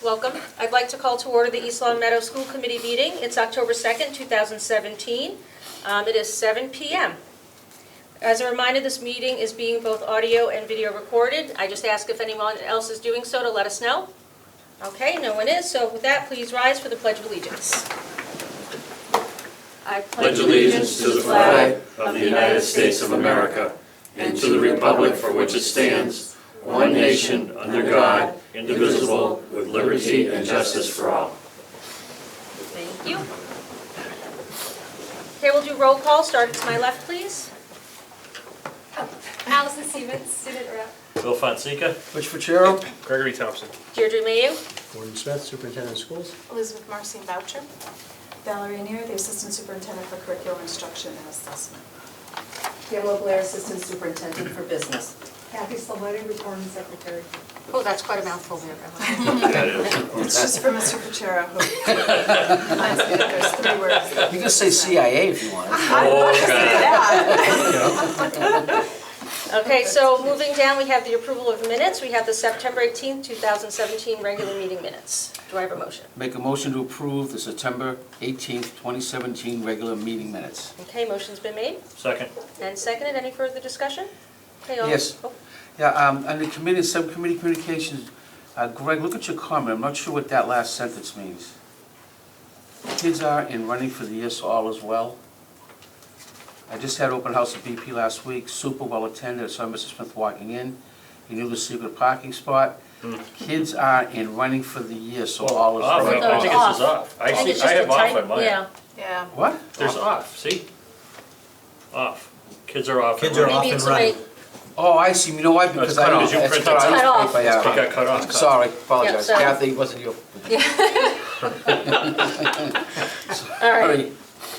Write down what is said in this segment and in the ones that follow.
Welcome. I'd like to call to order the East Long Meadow School Committee meeting. It's October 2nd, 2017. It is 7 p.m. As a reminder, this meeting is being both audio and video recorded. I just ask if anyone else is doing so to let us know. Okay, no one is. So with that, please rise for the Pledge of Allegiance. I pledge allegiance to the flag of the United States of America and to the republic for which it stands, one nation, under God, indivisible, with liberty and justice for all. Thank you. Okay, we'll do roll call. Start to my left, please. Allison Stevens, student rep. Bill Fonseca. Rich Ficero. Gregory Thompson. Deirdre Mayu. Gordon Smith, Superintendent of Schools. Elizabeth Marcin Boucher. Valerie Anier, the Assistant Superintendent for Curriculum Instruction and Assessment. Pamela Blair, Assistant Superintendent for Business. Kathy Salvetti, Recording Secretary. Oh, that's quite a mouthful there. It's just for Mr. Ficero, who reminds me that there's 3 words. You can say CIA if you want. I want to say that. Okay, so moving down, we have the approval of minutes. We have the September 18th, 2017 regular meeting minutes. Do I have a motion? Make a motion to approve the September 18th, 2017 regular meeting minutes. Okay, motion's been made Second. and seconded. Any further discussion? Okay, all- Yes. oh, Yeah, under committee and subcommittee communications, Greg, look at your comment. I'm not sure what that last sentence means. Kids are in running for the year, so all is well. I just had open house at BP last week, super well attended. I saw Mr. Smith walking in. He knew the secret parking spot. Kids are in running for the year, so all is Off. well. I think it says off. I think it's I just have a off type- on mine. Yeah. Yeah. What? There's off, see? Off. Kids are off. Kids and are running. off Maybe and it's running. right. Oh, I see. You know why? Because cut I off. You it's printed cut it. off. Cut off. It got cut off. Sorry, apologize. Yeah, so- Kathy, wasn't you. All right. Sorry.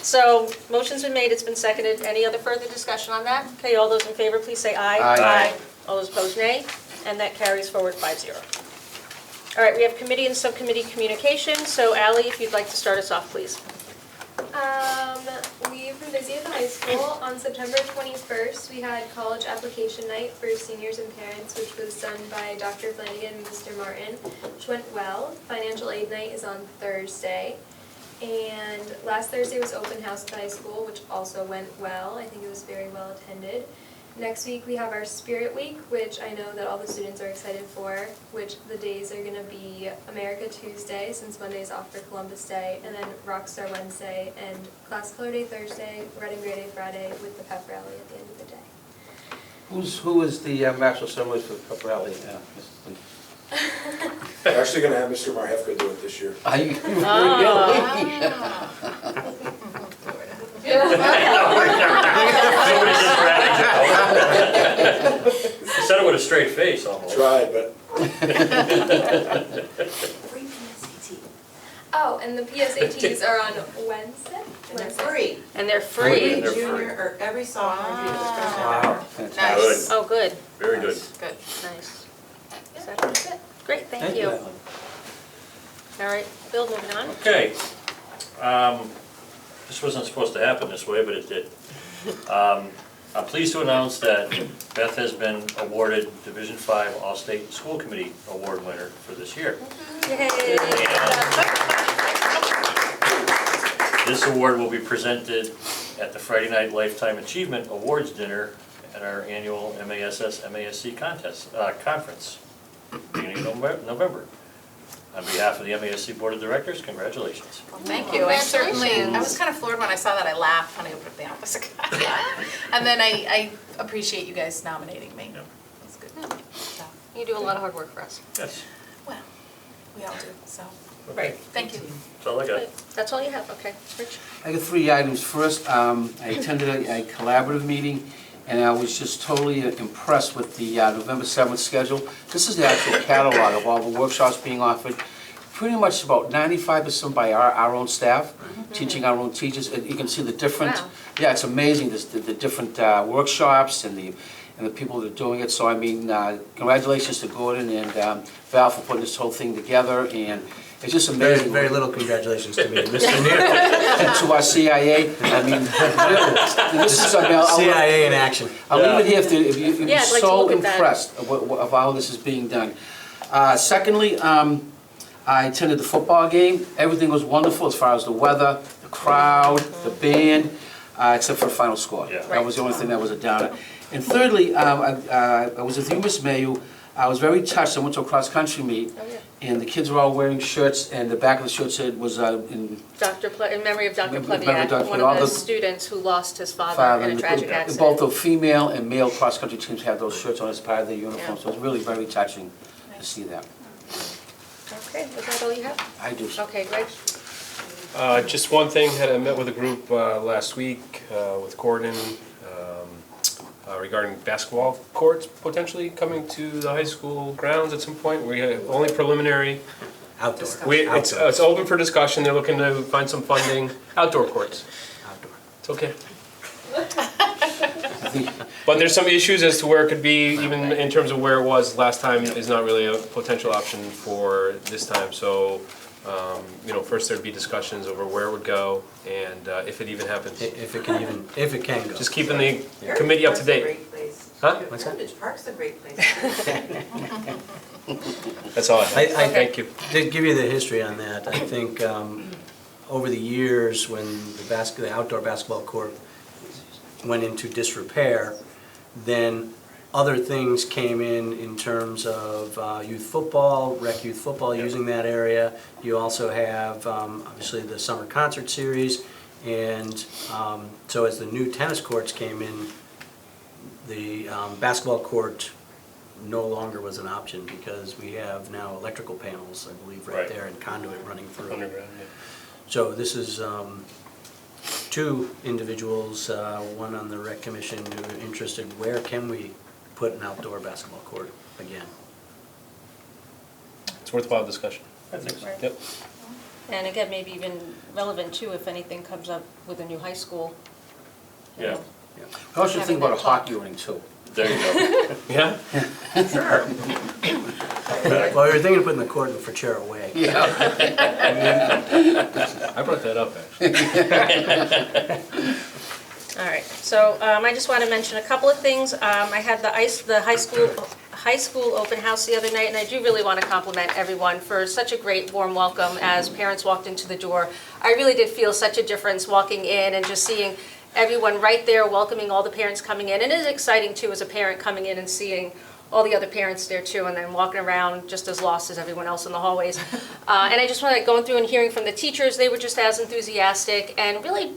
So motion's been made, it's been seconded. Any other further discussion on that? Okay, all those in favor, please say aye. Aye. All those opposed, nay. And that carries forward 5-0. All right, we have committee and subcommittee communication. So Ally, if you'd like to start us off, please. We've been busy at the high school. On September 21st, we had college application night for seniors and parents, which was done by Dr. Flanagan and Mr. Martin, which went well. Financial aid night is on Thursday. And last Thursday was open house at the high school, which also went well. I think it was very well attended. Next week we have our Spirit Week, which I know that all the students are excited for, which the days are going to be America Tuesday, since Monday's off for Columbus Day, and then Rockstar Wednesday, and Class Color Day Thursday, Red and Gray Day Friday, with the pep rally at the end of the day. Who is the master assemblist for the pep rally? We're actually going to have Mr. Marhefka do it this year. Are you really? Somebody just ratted you. You said it with a straight face almost. Tried, but Free PSAT. Oh, and the PSATs are on Wednesday? And they're free. And they're Free. free. They're Junior, free. or every sophomore junior. Wow, fantastic. Nice. Oh, good, Very good. Good. nice. Yeah, that's it. Great, thank you. Ellen. All right, Bill, moving on. Okay. This wasn't supposed to happen this way, but it did. I'm pleased to announce that Beth has been awarded Division V All-State School Committee Award winner for this year. Yay. This award will be presented at the Friday Night Lifetime Achievement Awards Dinner at our annual MASC conference, beginning of November. On behalf of the MASC Board of Directors, congratulations. Well, thank you. I was kind of floored when I saw that. I laughed when I opened the office. And then I appreciate you guys nominating me. Yep. That's good. So, You do a lot of hard work for us. Yes, well, we all do, so, Right. thank you. that's all I got. That's all you have, okay. Rich? I got 3 items. First, I attended a collaborative meeting, and I was just totally impressed with the November 7th schedule. This is the actual catalog of all the workshops being offered. Pretty much about 95% by our own staff, teaching our own teachers. And you can see the different, Wow. yeah, it's amazing, the different workshops and the people that are doing it. So I mean, congratulations to Gordon and Val for putting this whole thing together, and it's just amazing. Very little congratulations to me, Mr. Neer. And to our CIA, I mean, this is, I mean, CIA in action. I'll leave it here if you're Yeah, I'd like to so look at that. impressed of how this is being done. Secondly, I attended the football game. Everything was wonderful as far as the weather, the crowd, the band, except for the final score. Yeah. That was the only thing that was a downer. And thirdly, I was with you, Ms. Mayu. I was very touched. I went to a cross-country meet, and the kids were all wearing shirts, and the back of the shirt said was in In memory of Dr. In memory of Pleviak, Dr. one all of the the- students who lost his father in a tragic accident. Both the female and male cross-country teams had those shirts on as part of their uniform, so it was really very touching to see that. Okay, was that all you have? I do. Okay, Greg? Just one thing, I met with a group last week with Gordon regarding basketball courts potentially coming to the high school grounds at some point. We have only preliminary. Outdoor. It's open for discussion, they're looking to find some funding, outdoor courts. Outdoor. It's okay. But there's some issues as to where it could be, even in terms of where it was last time is not really a potential option for this time. So, first there'd be discussions over where it would go and if it even happens. If it can go. Just keeping the committee up to date. Huh? What's that? Heritage Park's a great place. That's all I have. Thank you. To give you the history on that, I think over the years when the outdoor basketball court went into disrepair, then other things came in terms of youth football, rec youth football, using that area. You also have obviously the summer concert series, and so as the new tennis courts came in, the basketball court no longer was an option because we have now electrical panels, I believe, right there, and conduit running through. Underground, So this is two individuals, one on the rec commission who are interested, where can we put an outdoor basketball court again? It's worthwhile discussion. I think so. Yep. And again, maybe even relevant too, if anything comes up with a new high school. you Yeah. know. I also think about a hockey ring too. There you go. Yeah? Sure. Well, we were thinking of putting the court in Fuchera Way. Yeah. I brought that up, actually. All right, so I just want to mention a couple of things. I had the high school open house the other night, and I do really want to compliment everyone for such a great warm welcome as parents walked into the door. I really did feel such a difference walking in and just seeing everyone right there welcoming all the parents coming in. And it is exciting too as a parent coming in and seeing all the other parents there too, and then walking around just as lost as everyone else in the hallways. And I just want to going through and hearing from the teachers, they were just as enthusiastic. And really,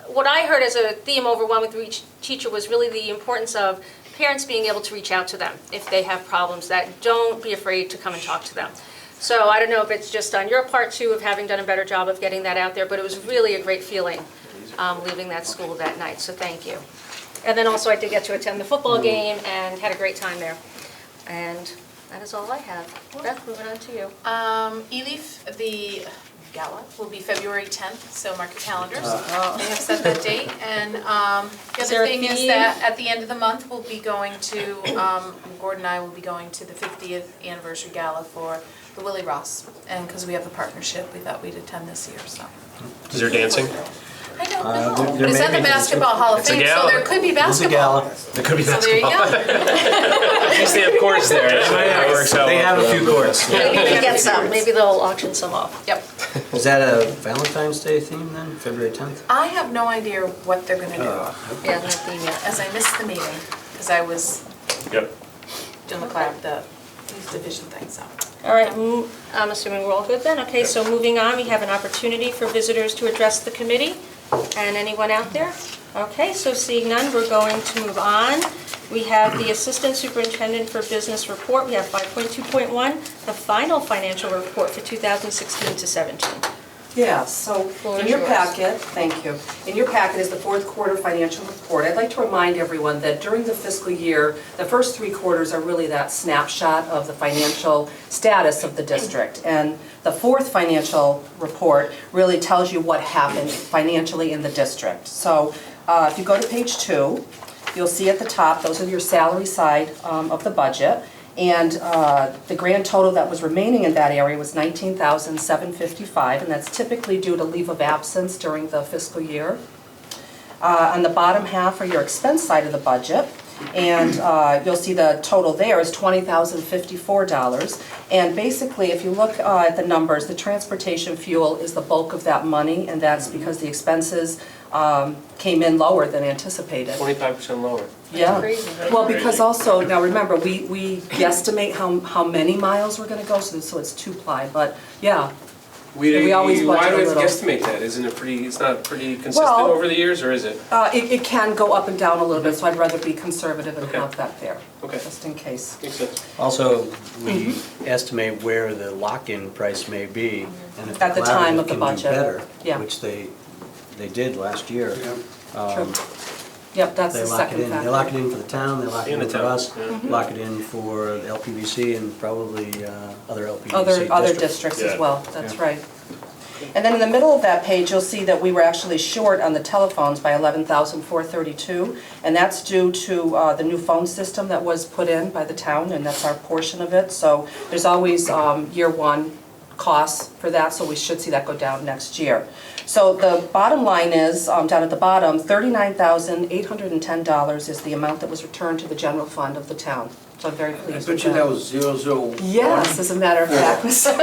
what I heard as a theme overwhelming through each teacher was really the importance of parents being able to reach out to them if they have problems, that don't be afraid to come and talk to them. So I don't know if it's just on your part too of having done a better job of getting that out there, but it was really a great feeling leaving that school that night, so thank you. And then also I did get to attend the football game and had a great time there. And that is all I have. Beth, moving on to you. ELEAF, the gala, will be February 10th, so mark your calendars. We have set that date. And the Is there other a thing is theme? that at the end of the month, we'll be going to, Gordon and I will be going to the 50th anniversary gala for the Willie Ross. And because we have the partnership, we thought we'd attend this year, so. Is there dancing? I don't there know, but it's at may the be. Basketball Hall of It's a Fame, so gala. there could be It's a basketball. gala. There could be So there you basketball. go. At least they have courts there. That works out They have a few courts. Maybe they get some, maybe they'll auction some off. Yep. Is that a Valentine's Day theme then, February 10th? I have no idea what they're gonna do, Yeah, no theme yet. as I missed the meeting, because I was Yep. doing the youth division thing, so. All right, I'm assuming we're all good then. Okay, so moving on, we have an opportunity for visitors to address the committee. And anyone out there? Okay, so seeing none, we're going to move on. We have the Assistant Superintendent for Business Report. We have 5.2.1, the final financial report for 2016 to 17. Yeah, so Floor in is your yours. packet, thank you. In your packet is the fourth quarter financial report. I'd like to remind everyone that during the fiscal year, the first 3 quarters are really that snapshot of the financial status of the district. And the fourth financial report really tells you what happened financially in the district. So if you go to page 2, you'll see at the top, those are your salary side of the budget. And the grand total that was remaining in that area was $19,755, and that's typically due to leave of absence during the fiscal year. On the bottom half are your expense side of the budget, And you'll see the total there is $20,054. And basically, if you look at the numbers, the transportation fuel is the bulk of that money, and that's because the expenses came in lower than anticipated. 25% lower. Yeah. Crazy, right? Well, because also, now remember, we guesstimate how many miles we're gonna go, so it's 2-ply, but yeah. We always budget Why do we a have to little. guesstimate that? Isn't it it's not pretty consistent Well- over the years, or is it? It can go up and down a little bit, so I'd rather be conservative and Okay. have that there, Okay, just in case. makes sense. Also, we estimate where the lock-in price may be, and if the At the time of collaborative the can do budget. better, Yeah. which they did last year. True. Yep, that's They the lock it second in, factor. they lock it in for the town, they lock it In in the for town, us, yeah. lock it in for the LPVC and probably other LPVC districts. Other districts as Yeah. well, that's right. And then in the middle of that page, you'll see that we were actually short on the telephones by $11,432, and that's due to the new phone system that was put in by the town, and that's our portion of it. So there's always year one costs for that, so we should see that go down next year. So the bottom line is, down at the bottom, $39,810 is the amount that was returned to the general fund of the town. So I'm very I pleased bet with you that that. was 001. Yes, as a matter of fact, Mr.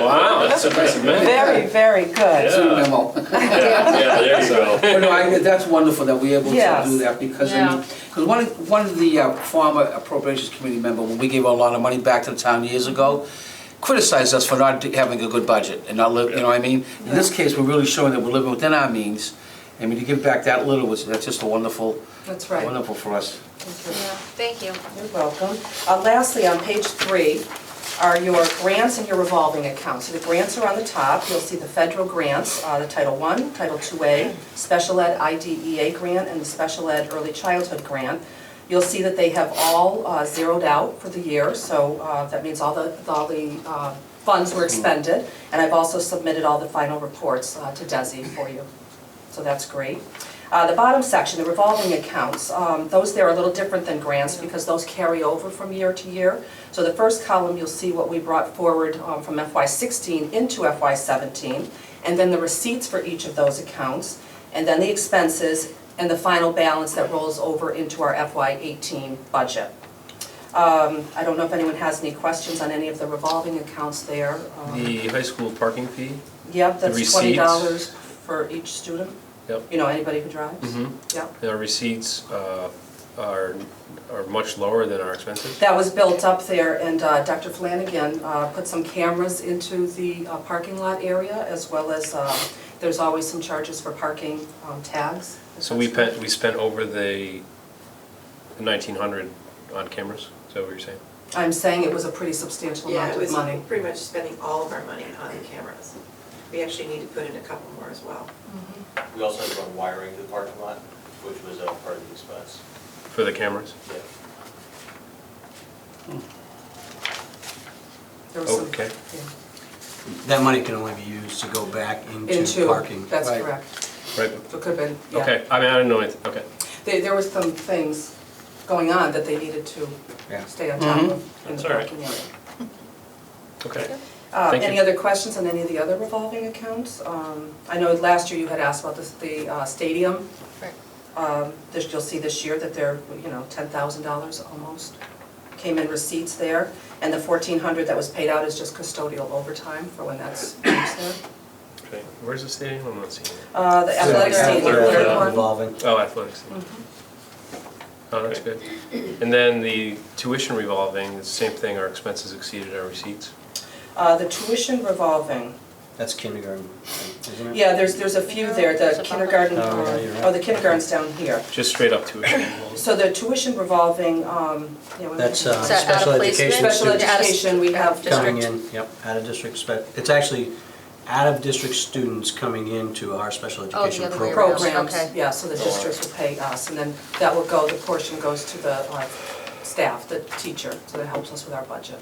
Wow, that's impressive, man. Very, very good. Sweet memo. Yeah, there you go. But no, that's wonderful that we're able to Yes. do that, because, I Yeah. mean, because one of the former appropriations committee member, when we gave a lot of money back to the town years ago, criticized us for not having a good budget and not live, you know what I mean? In this case, we're really showing that we're living within our means. I mean, to give back that little, that's just a wonderful, That's right. wonderful for us. Thank you. You're welcome. Lastly, on page 3 are your grants and your revolving accounts. So the grants are on the top. You'll see the federal grants, the Title I, Title IIA, Special Ed IDEA grant, and the Special Ed Early Childhood grant. You'll see that they have all zeroed out for the year, so that means all the funds were expended. And I've also submitted all the final reports to Desi for you, so that's great. The bottom section, the revolving accounts, those there are a little different than grants because those carry over from year to year. So the first column, you'll see what we brought forward from FY16 into FY17, and then the receipts for each of those accounts, and then the expenses, and the final balance that rolls over into our FY18 budget. I don't know if anyone has any questions on any of the revolving accounts there. The high school parking fee? Yep, that's receipts. $20 for each student. Yep. You know, anybody who drives. Mm-hmm. Yep. Our receipts are much lower than our expenses? That was built up there, and Dr. Flanagan put some cameras into the parking lot area, as well as there's always some charges for parking tags. So we spent over the 1,900 on cameras, is that what you're saying? I'm saying it was a pretty substantial Yeah, amount it of was money. pretty much spending all of our money on the cameras. We actually need to put in a couple more as well. We also had to run wiring to the parking lot, which was a part of the expense. For the cameras? Yeah. There was some- Okay. yeah. That money can only be used to go back into parking. That's Right. correct. Right, So it could have been, yeah. okay, I mean, I didn't know anything, okay. There was some things going on that they needed to Yeah. stay on top of in That's the all right. parking area. Okay. Thank Any you. other questions on any of the other revolving accounts? I know last year you had asked about the stadium. Right. You'll see this year that they're, $10,000 almost came in receipts there. And the $1,400 that was paid out is just custodial overtime for when that's used there. Okay, where's the stadium? I'm not seeing it. The athletic Yeah, stadium, third third one. one. Revolving. Oh, athletics. Oh, that's good. And then the tuition revolving, it's the same thing, our expenses exceeded our receipts? The tuition revolving, That's kindergarten, isn't it? yeah, there's a few there, There's the a kindergarten, Oh, yeah, you're right. the kindergarten's down here. Just straight up tuition revolving? So the tuition revolving, That's Is that out of special placement? education Special students education, we have coming district. in, yep, out of district, it's actually out-of-district students coming into our special Oh, the education other way around. program. programs, Okay. yeah, so the districts will pay us, and then that will go, the portion goes to the staff, the teacher, so that helps us with our budget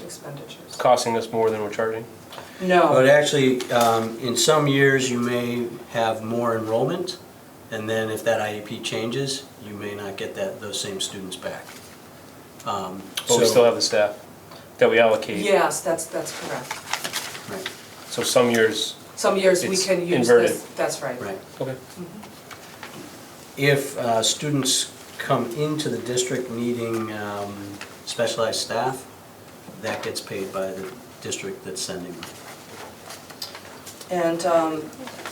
expenditures. Costing us more than we're charging? But No, actually, in some years, you may have more enrollment, and then if that IEP changes, you may not get those same students back. But we still have the staff that we allocate? yes, that's correct. Right, So some years, Some years we It's can use inverted. this, that's right. right. okay. if students come into the district needing specialized staff, that gets paid by the district that's sending them. And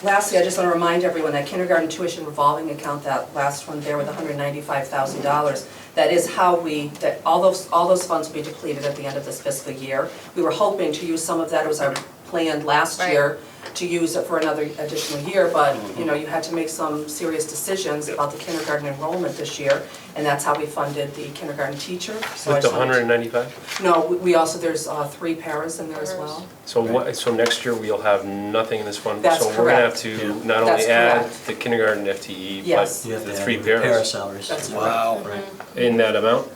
lastly, I just want to remind everyone that kindergarten tuition revolving account, that last one there with $195,000, that is how that all those funds will be depleted at the end of this fiscal year. We were hoping to use some of that, it was our plan last year, to use it for another additional year, but you know, you had to make some serious decisions about the kindergarten enrollment this year, and that's how we funded the kindergarten teacher. So With the 195? No, we also, there's 3 paras in there as well. So next year we'll have nothing in this fund? That's So we're gonna have correct. to not That's only add correct. the kindergarten FTE, Yes. but You have the to 3 add paras para salaries. That's Wow. Right. in that amount?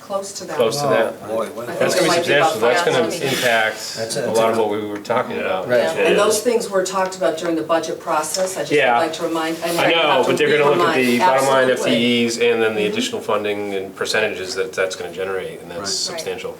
Close to that. Close to that. Oh, boy, what- I That's think gonna it be might be about substantial, that's gonna 5,000. impact That's a a- lot of what we were talking about. Right. It And is. those things were talked about during the budget process, I just would Yeah. like to remind. and I know, have to but they're gonna look at the remind- bottom line Absolutely. FTEs and then the additional funding and percentages that that's gonna generate, and that's Right. substantial.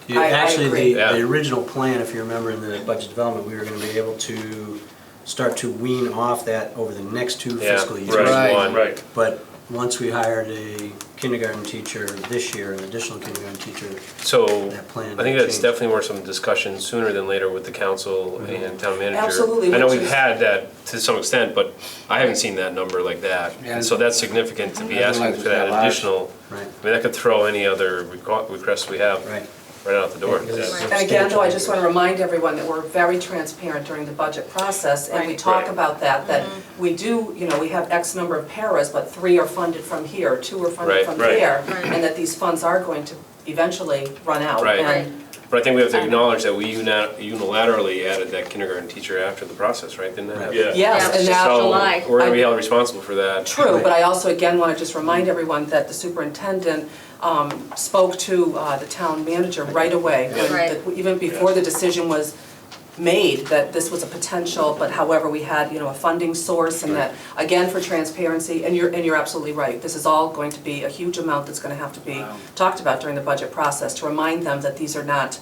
You- I Actually, agree. Yeah. the original plan, if you remember in the budget development, we were gonna be able to start to wean off that over the next 2 Yeah, fiscal years. Right. one. Right. But once we hired a kindergarten teacher this year, an additional kindergarten teacher, So, that plan I think that's changed. definitely worth some discussion sooner than later with the council and town manager. Absolutely, I know which we've is- had that to some extent, but I haven't seen that number like that. Yeah. And so that's significant to be I didn't asking like for it that that large. additional, Right, I mean, that could throw any other requests we have right. right out the door. It is Yeah. And again, though, I just substantial. want to remind everyone that we're very transparent during the budget process, and we Right. talk Right. about that we do, you know, we have X number of paras, but 3 are funded from here, 2 are funded Right, from right. there, and that these funds are going to eventually run out. Right. And But I think we have to acknowledge that we unilaterally added that kindergarten teacher after the process, right? Didn't that happen? Yeah. Yes, Yeah, and it's just that, July. So we're gonna be held responsible for that. true, but I also, again, want to just remind everyone that the superintendent spoke to the town manager right away, when Right. even before the decision was made, that this was a potential, but however, we had, you know, a funding source, and that, again, for transparency, and you're absolutely right, this is all going to be a huge amount that's going to have to be Wow. talked about during the budget process, to remind them that these are not,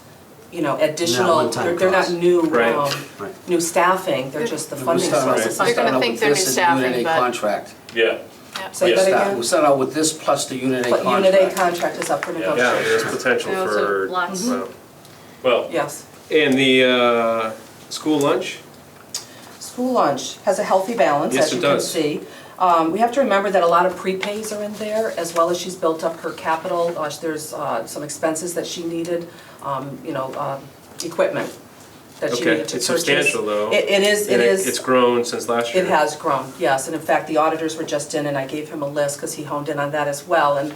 you know, additional, one-time they're not costs. new, Right. Right. new staffing, they're just the We're funding starting out- sources. we're They're gonna starting out think with they're this new and the staffing, Unit A but- contract. Yeah. Say Yes. that again? We're starting out with this plus the Unit A contract. Unit A contract is up for Yeah, negotiation. there's potential And also for, lots. well, Well, Yes. and the school lunch? School lunch has a healthy balance, Yes, as you it can does. see. We have to remember that a lot of prepays are in there, as well as she's built up her capital. There's some expenses that she needed, you know, equipment that she Okay, needed to it's purchase. substantial though. It is, And it's grown since last year. It has grown, yes, and in fact, the auditors were just in, and I gave him a list, because he honed in on that as well, and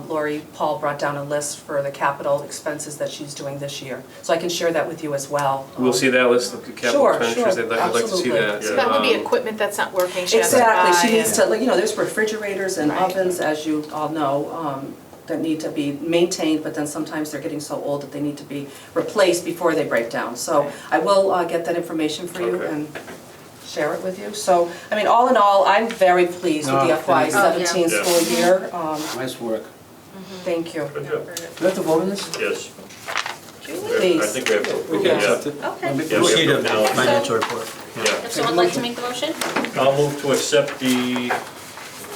Lori Paul brought down a list for the capital expenses that she's doing this year, so I can share that with you as well. We'll see that list of capital Sure, expenditures, sure, I'd like to see absolutely. that. So that would be Um, equipment that's not working, she has to Exactly, she buy needs and- to, you know, there's refrigerators and Right. ovens, as you all know, that need to be maintained, but then sometimes they're getting so old that they need to be replaced before they break down. So I will get that information for you Okay. and share it with you. So, I mean, all in all, I'm very pleased with the No, FY thank you. '17 Yeah. school year. Nice work. Thank you. good job. Do we have to vote on this? Yes. I Please. think we have to. We can yeah. accept it. Okay. Yeah, we have Receipt to of now. financial report. Yeah. If someone would like to make the motion? I'll move to accept the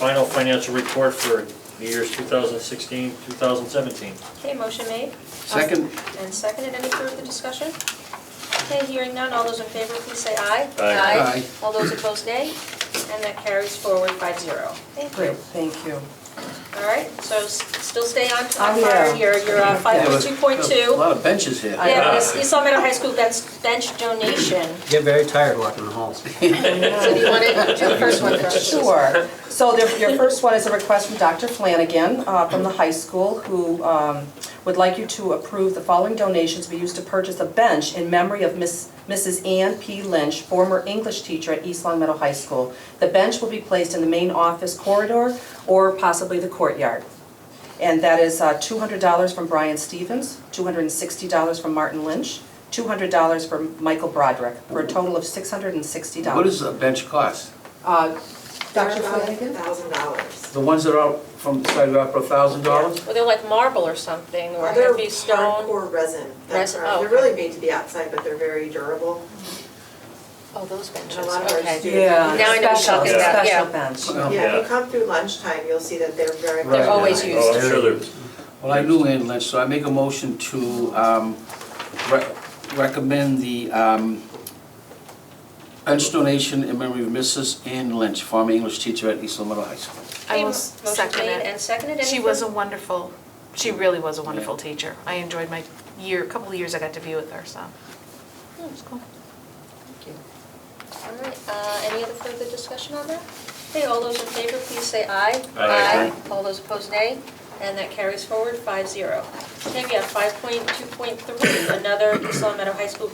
final financial report for the years 2016, 2017. Okay, motion made. Second? And seconded, any further discussion? Okay, hearing none, all those in favor, please say aye. Aye. Aye. All those opposed, nay. And that carries forward 5-0. Thank you. Great, thank you. All right, so still stay on Oh, fire yeah. here. You're A 5.2.2. lot of benches here. Yeah, this East Long Meadow High School bench donation. Get very tired walking the halls. So do you want to do the first one first? Sure. So your first one is a request from Dr. Flanagan from the high school, who would like you to approve the following donations we used to purchase a bench in memory of Mrs. Ann P. Lynch, former English teacher at East Long Meadow High School. The bench will be placed in the main office corridor or possibly the courtyard. And that is $200 from Brian Stevens, $260 from Martin Lynch, $200 from Michael Broderick, for a total of $660. What does a bench cost? Dr. Flanagan? $1,000. The ones that are from the side are for $1,000? Well, they're like marble or something, or They're heavy stone. hardcore resin. Resin, oh, They're okay. really made to be outside, but they're very durable. Oh, those benches, And a lot of our okay. students. Yeah, Now I know what you're special, talking about, yeah. special bench. Yeah, if you come through lunchtime, you'll see that they're very much. They're always used. Oh, I'm sure they're, Well, I knew Ann Lynch, so I make a motion to recommend the bench donation in memory of Mrs. Ann Lynch, former English teacher at East Middle High School. I will Motion second made it. and seconded. Any She was a further- wonderful, she really was a wonderful teacher. I enjoyed my couple of years I got to be with her, so. Oh, it's cool. Thank you. All right, any other further discussion on that? Okay, all those in favor, please say aye. Aye. All those opposed, nay. And that carries forward 5-0. Okay, we have 5.2.3, another East Long Meadow High School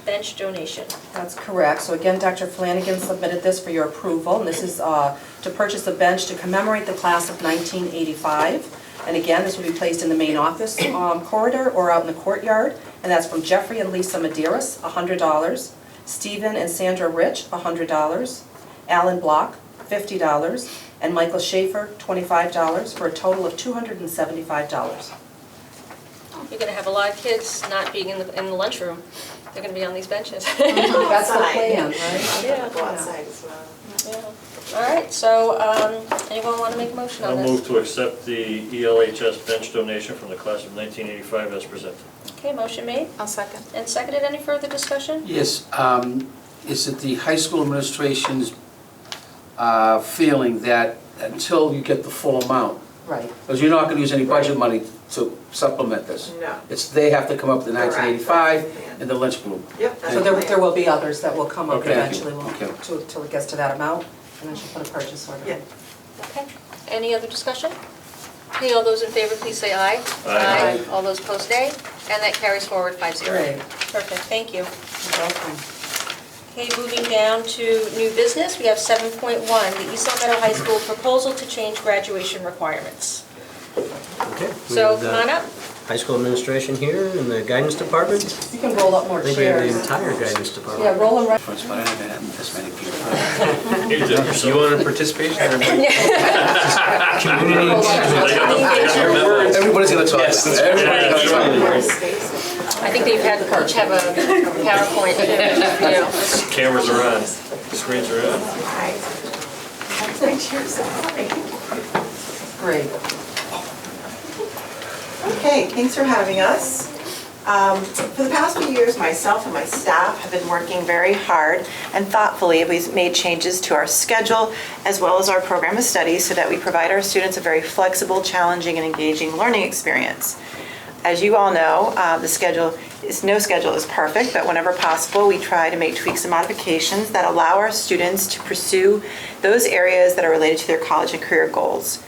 bench donation. That's correct. So again, Dr. Flanagan submitted this for your approval, and this is to purchase a bench to commemorate the class of 1985. And again, this will be placed in the main office corridor or out in the courtyard. And that's from Jeffrey and Lisa Medeiros, $100. Stephen and Sandra Rich, $100. Alan Block, $50. And Michael Schaefer, $25, for a total of $275. You're gonna have a lot of kids not being in the lunchroom. They're gonna be on these benches. That's the Outside. plan, right? Yeah. Go outside as well. Yeah. All right, so, anyone want to make a motion on I'll this? move to accept the ELHS bench donation from the class of 1985 as presented. Okay, motion made I'll second. and seconded. Any further discussion? Yes, is it the high school administration's feeling that until you get the full amount, Right. because you're not going to use any budget money to supplement this. No. They have to come up with the Correct. 1985 and the Lynch group. Yep. that's So the plan. there will be others that will come up Okay. eventually, Okay. till it gets to that amount, and then she'll put a purchase order in. Yeah. Okay. Any other discussion? Okay, all those in favor, please say aye. Aye. All those opposed, nay. And that carries forward 5-0. Great. Perfect, thank you. You're welcome. Okay, moving down to new business, we have 7.1, the East Long Meadow High School proposal to change graduation requirements. Okay. So, we have come on the up. High school administration here in the guidance department. You can roll up more I think we have the chairs. entire guidance Yeah, department. roll them right. But I haven't had this many people. You want a participation? Community Everybody's going to talk. Yes, that's Everybody's gonna More talk. space. I think they've had, each have a PowerPoint, you know. Cameras are on, screens are on. Great. Okay, thanks for having us. For the past few years, myself and my staff have been working very hard and thoughtfully. We've made changes to our schedule as well as our program of study so that we provide our students a very flexible, challenging, and engaging learning experience. As you all know, no schedule is perfect, but whenever possible, we try to make tweaks and modifications that allow our students to pursue those areas that are related to their college and career goals.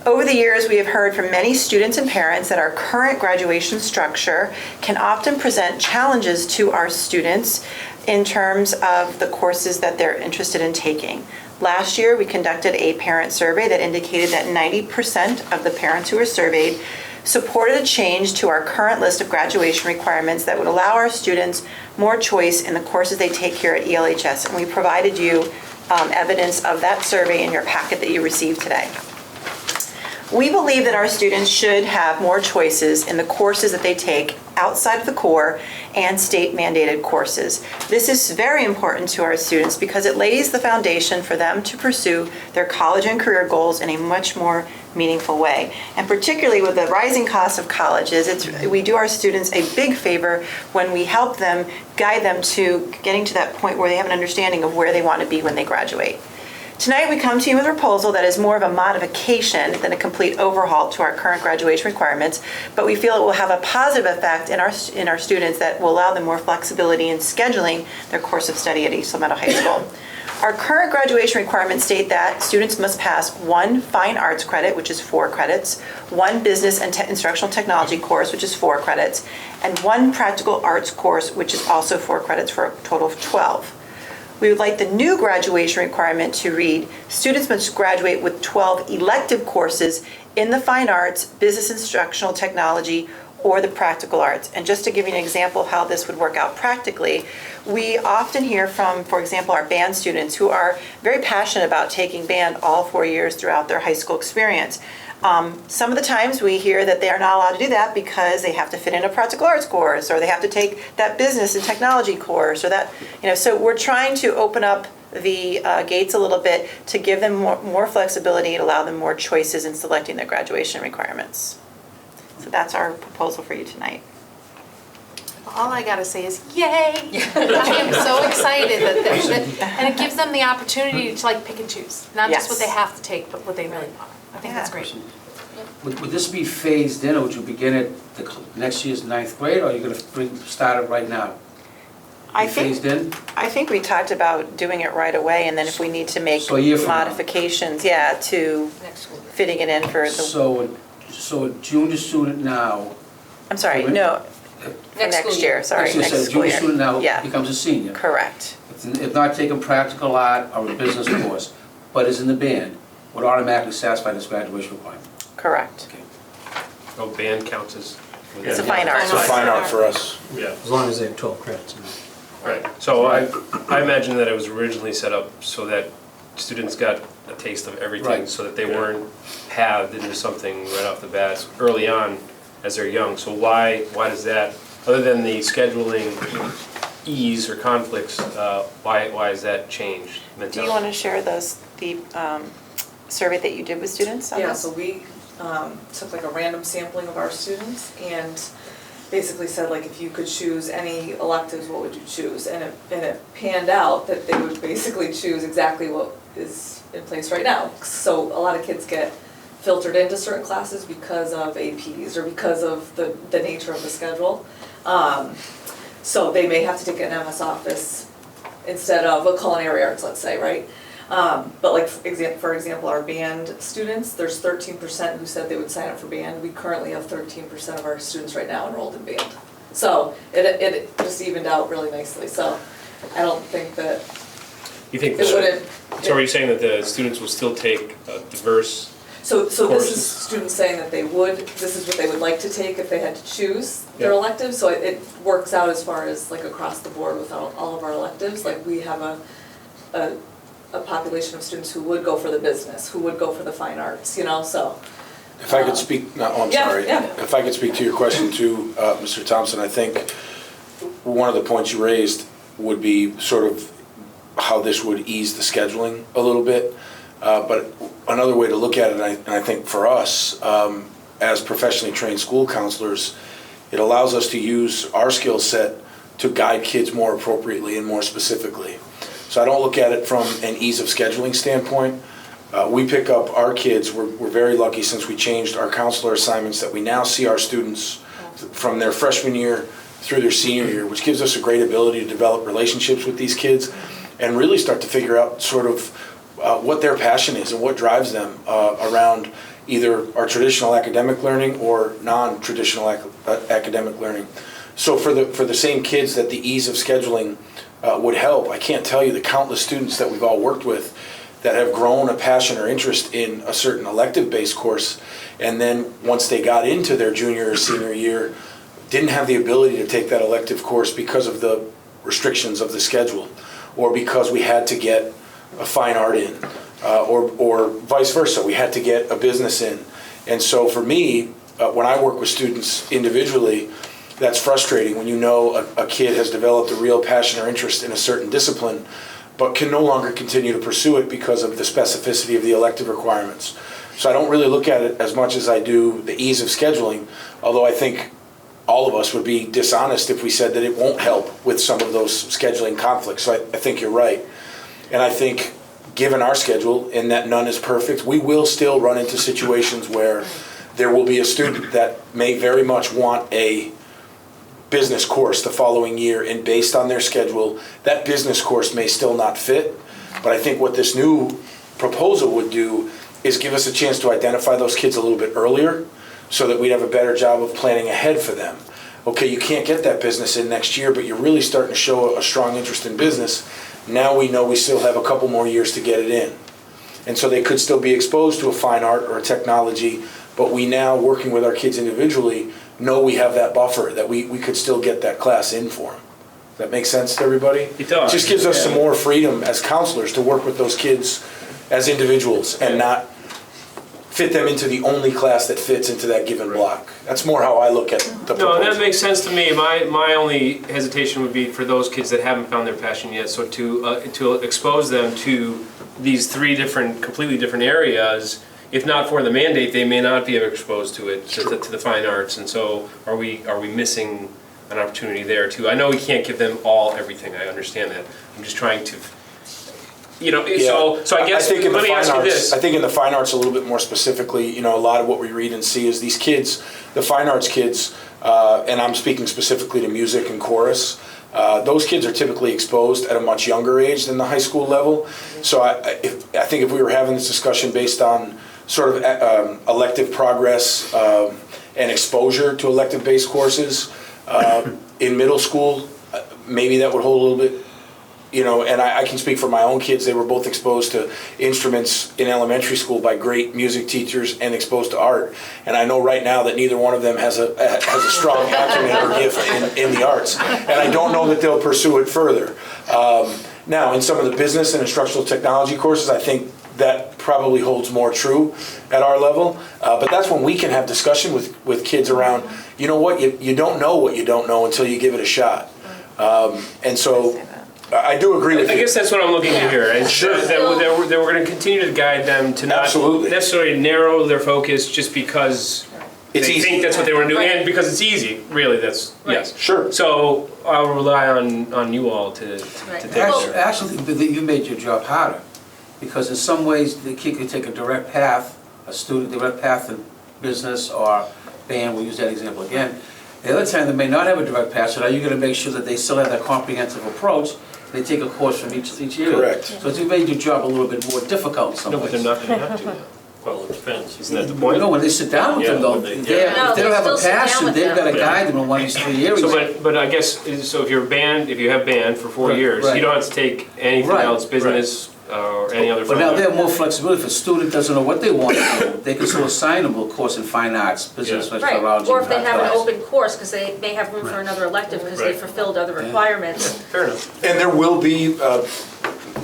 Over the years, we have heard from many students and parents that our current graduation structure can often present challenges to our students in terms of the courses that they're interested in taking. Last year, we conducted a parent survey that indicated that 90% of the parents who were surveyed supported a change to our current list of graduation requirements that would allow our students more choice in the courses they take here at ELHS. And we provided you evidence of that survey in your packet that you received today. We believe that our students should have more choices in the courses that they take outside of the core and state mandated courses. This is very important to our students because it lays the foundation for them to pursue their college and career goals in a much more meaningful way. And particularly with the rising cost of colleges, we do our students a big favor when we help them, guide them to getting to that point where they have an understanding of where they want to be when they graduate. Tonight we come to you with a proposal that is more of a modification than a complete overhaul to our current graduation requirements, but we feel it will have a positive effect in our students that will allow them more flexibility in scheduling their course of study at East Meadow High School. Our current graduation requirements state that students must pass 1 fine arts credit, which is 4 credits, 1 business and instructional technology course, which is 4 credits, and 1 practical arts course, which is also 4 credits for a total of 12. We would like the new graduation requirement to read, students must graduate with 12 elective courses in the fine arts, business instructional technology, or the practical arts. And just to give you an example of how this would work out practically, we often hear from, for example, our band students who are very passionate about taking band all 4 years throughout their high school experience. Some of the times we hear that they are not allowed to do that because they have to fit in a practical arts course, or they have to take that business and technology course, or that, so we're trying to open up the gates a little bit to give them more flexibility and allow them more choices in selecting their graduation requirements. So that's our proposal for you tonight. All I gotta say is, yay! I am so excited and it gives them the opportunity to like pick and choose, not just what they have to take, but what they really want. I think that's great. Would this be phased in, or would you begin at next year's 9th grade, or are you going to start it right now? I Phased in? think we talked about doing it right away, and then if we need to make So a year from now. modifications, to fitting it in for the, So a junior student now, I'm sorry, Wait. no, for Next next school year, sorry, actually, next so a school junior year. student now Yeah. becomes a senior. Correct. If not taking practical art or a business course, but is in the band, would automatically satisfy this graduation requirement. Correct. Oh, band counts as. It's a fine art. It's a fine art for us. Yeah. As long as they have 12 credits. Right, so I imagine that it was originally set up so that students got a taste of everything, Right. so that they weren't pathed into something right off the bat early on as they're young. So why does that, other than the scheduling ease or conflicts, why is that changed? Do you want to share the survey that you did with students on Yeah, this? so we took like a random sampling of our students and basically said like if you could choose any electives, what would you choose? And it panned out that they would basically choose exactly what is in place right now. So a lot of kids get filtered into certain classes because of APs or because of the nature of the schedule. So they may have to take an MS Office instead of a culinary arts, let's say, right? But like, for example, our band students, there's 13% who said they would sign up for band. We currently have 13% of our students right now enrolled in band. So it just evened out really nicely. So I don't think that You think it wouldn't. so are you saying that the students will still take diverse? So this courses? is students saying that this is what they would like to take if they had to choose their Yeah. electives. So it works out as far as like across the board with all of our electives. Like we have a population of students who would go for the business, who would go for the fine arts, so. If I could speak, no, I'm Yeah, sorry. yeah. If I could speak to your question too, Mr. Thompson, I think one of the points you raised would be sort of how this would ease the scheduling a little bit. But another way to look at it, and I think for us, as professionally trained school counselors, it allows us to use our skill set to guide kids more appropriately and more specifically. So I don't look at it from an ease of scheduling standpoint. We pick up our kids, we're very lucky since we changed our counselor assignments that we now see our students from their freshman year through their senior year, which gives us a great ability to develop relationships with these kids and really start to figure out sort of what their passion is and what drives them around either our traditional academic learning or non-traditional academic learning. So for the same kids that the ease of scheduling would help, I can't tell you the countless students that we've all worked with that have grown a passion or interest in a certain elective-based course, and then once they got into their junior or senior year, didn't have the ability to take that elective course because of the restrictions of the schedule, or because we had to get a fine art in, or vice versa, we had to get a business in. And so for me, when I work with students individually, that's frustrating when you know a kid has developed a real passion or interest in a certain discipline, but can no longer continue to pursue it because of the specificity of the elective requirements. So I don't really look at it as much as I do the ease of scheduling, although I think all of us would be dishonest if we said that it won't help with some of those scheduling conflicts. So I think you're right. And I think given our schedule, in that none is perfect, we will still run into situations where there will be a student that may very much want a business course the following year, and based on their schedule, that business course may still not fit. But I think what this new proposal would do is give us a chance to identify those kids a little bit earlier so that we'd have a better job of planning ahead for them. Okay, you can't get that business in next year, but you're really starting to show a strong interest in business. Now we know we still have a couple more years to get it in. And so they could still be exposed to a fine art or a technology, but we now, working with our kids individually, know we have that buffer, that we could still get that class in for them. Does that make sense to everybody? It does. Just gives us some more freedom as counselors to work with those kids as individuals and not fit them into the only class that fits into that given block. That's more how I look at the No, proposal. that makes sense to me. My only hesitation would be for those kids that haven't found their passion yet, so to expose them to these three completely different areas, if not for the mandate, they may not be exposed to it, to the fine arts, and so are we missing an opportunity there too? I know we can't give them everything, I understand that. I'm just trying to, so I guess, think in the let me fine ask you arts- this. I think in the fine arts a little bit more specifically, a lot of what we read and see is these kids, the fine arts kids, and I'm speaking specifically to music and chorus, those kids are typically exposed at a much younger age than the high school level. So I think if we were having this discussion based on sort of elective progress and exposure to elective-based courses in middle school, maybe that would hold a little bit. And I can speak for my own kids. They were both exposed to instruments in elementary school by great music teachers and exposed to art. And I know right now that neither one of them has a strong acumen or gift in the arts. And I don't know that they'll pursue it further. Now, in some of the business and instructional technology courses, I think that probably holds more true at our level. But that's when we can have discussion with kids around, you know what, you don't know what you don't know until you give it a shot. And so I do agree with you. I guess that's what I'm looking to hear. Is Sure. that we're going to continue to guide them to not Absolutely. necessarily narrow their focus just because It's they easy. think that's what they want to do, Right. and because it's easy. Really, that's yes. Sure. So I'll rely on you all to take care. Actually, you made your job harder, because in some ways, the kid could take a direct path in business or band, we'll use that example again. The other time, they may not have a direct path, so now you're gonna make sure that they still have that comprehensive approach. They take a course from each area. Correct. So it's made your job a little bit more difficult in some No, ways. but they're not going to have to. Well, it depends. Isn't that the point? No, when they sit down with them, Yeah, though, when they- if No, they don't they have a still sit down passion, with they've them. got to guide them in one of these 3 areas. So, but I guess so. If you have band for 4 Right, years, right. you don't have to take anything Right, else, business or any other. But now further. they have more flexibility. If a student doesn't know what they want to do, they can still assign them a course in fine arts, business, Yeah. Right, technology. or if they have an class. open course, because they may have room for another elective, because they Right. fulfilled other Yeah. requirements. Fair enough. And there will be,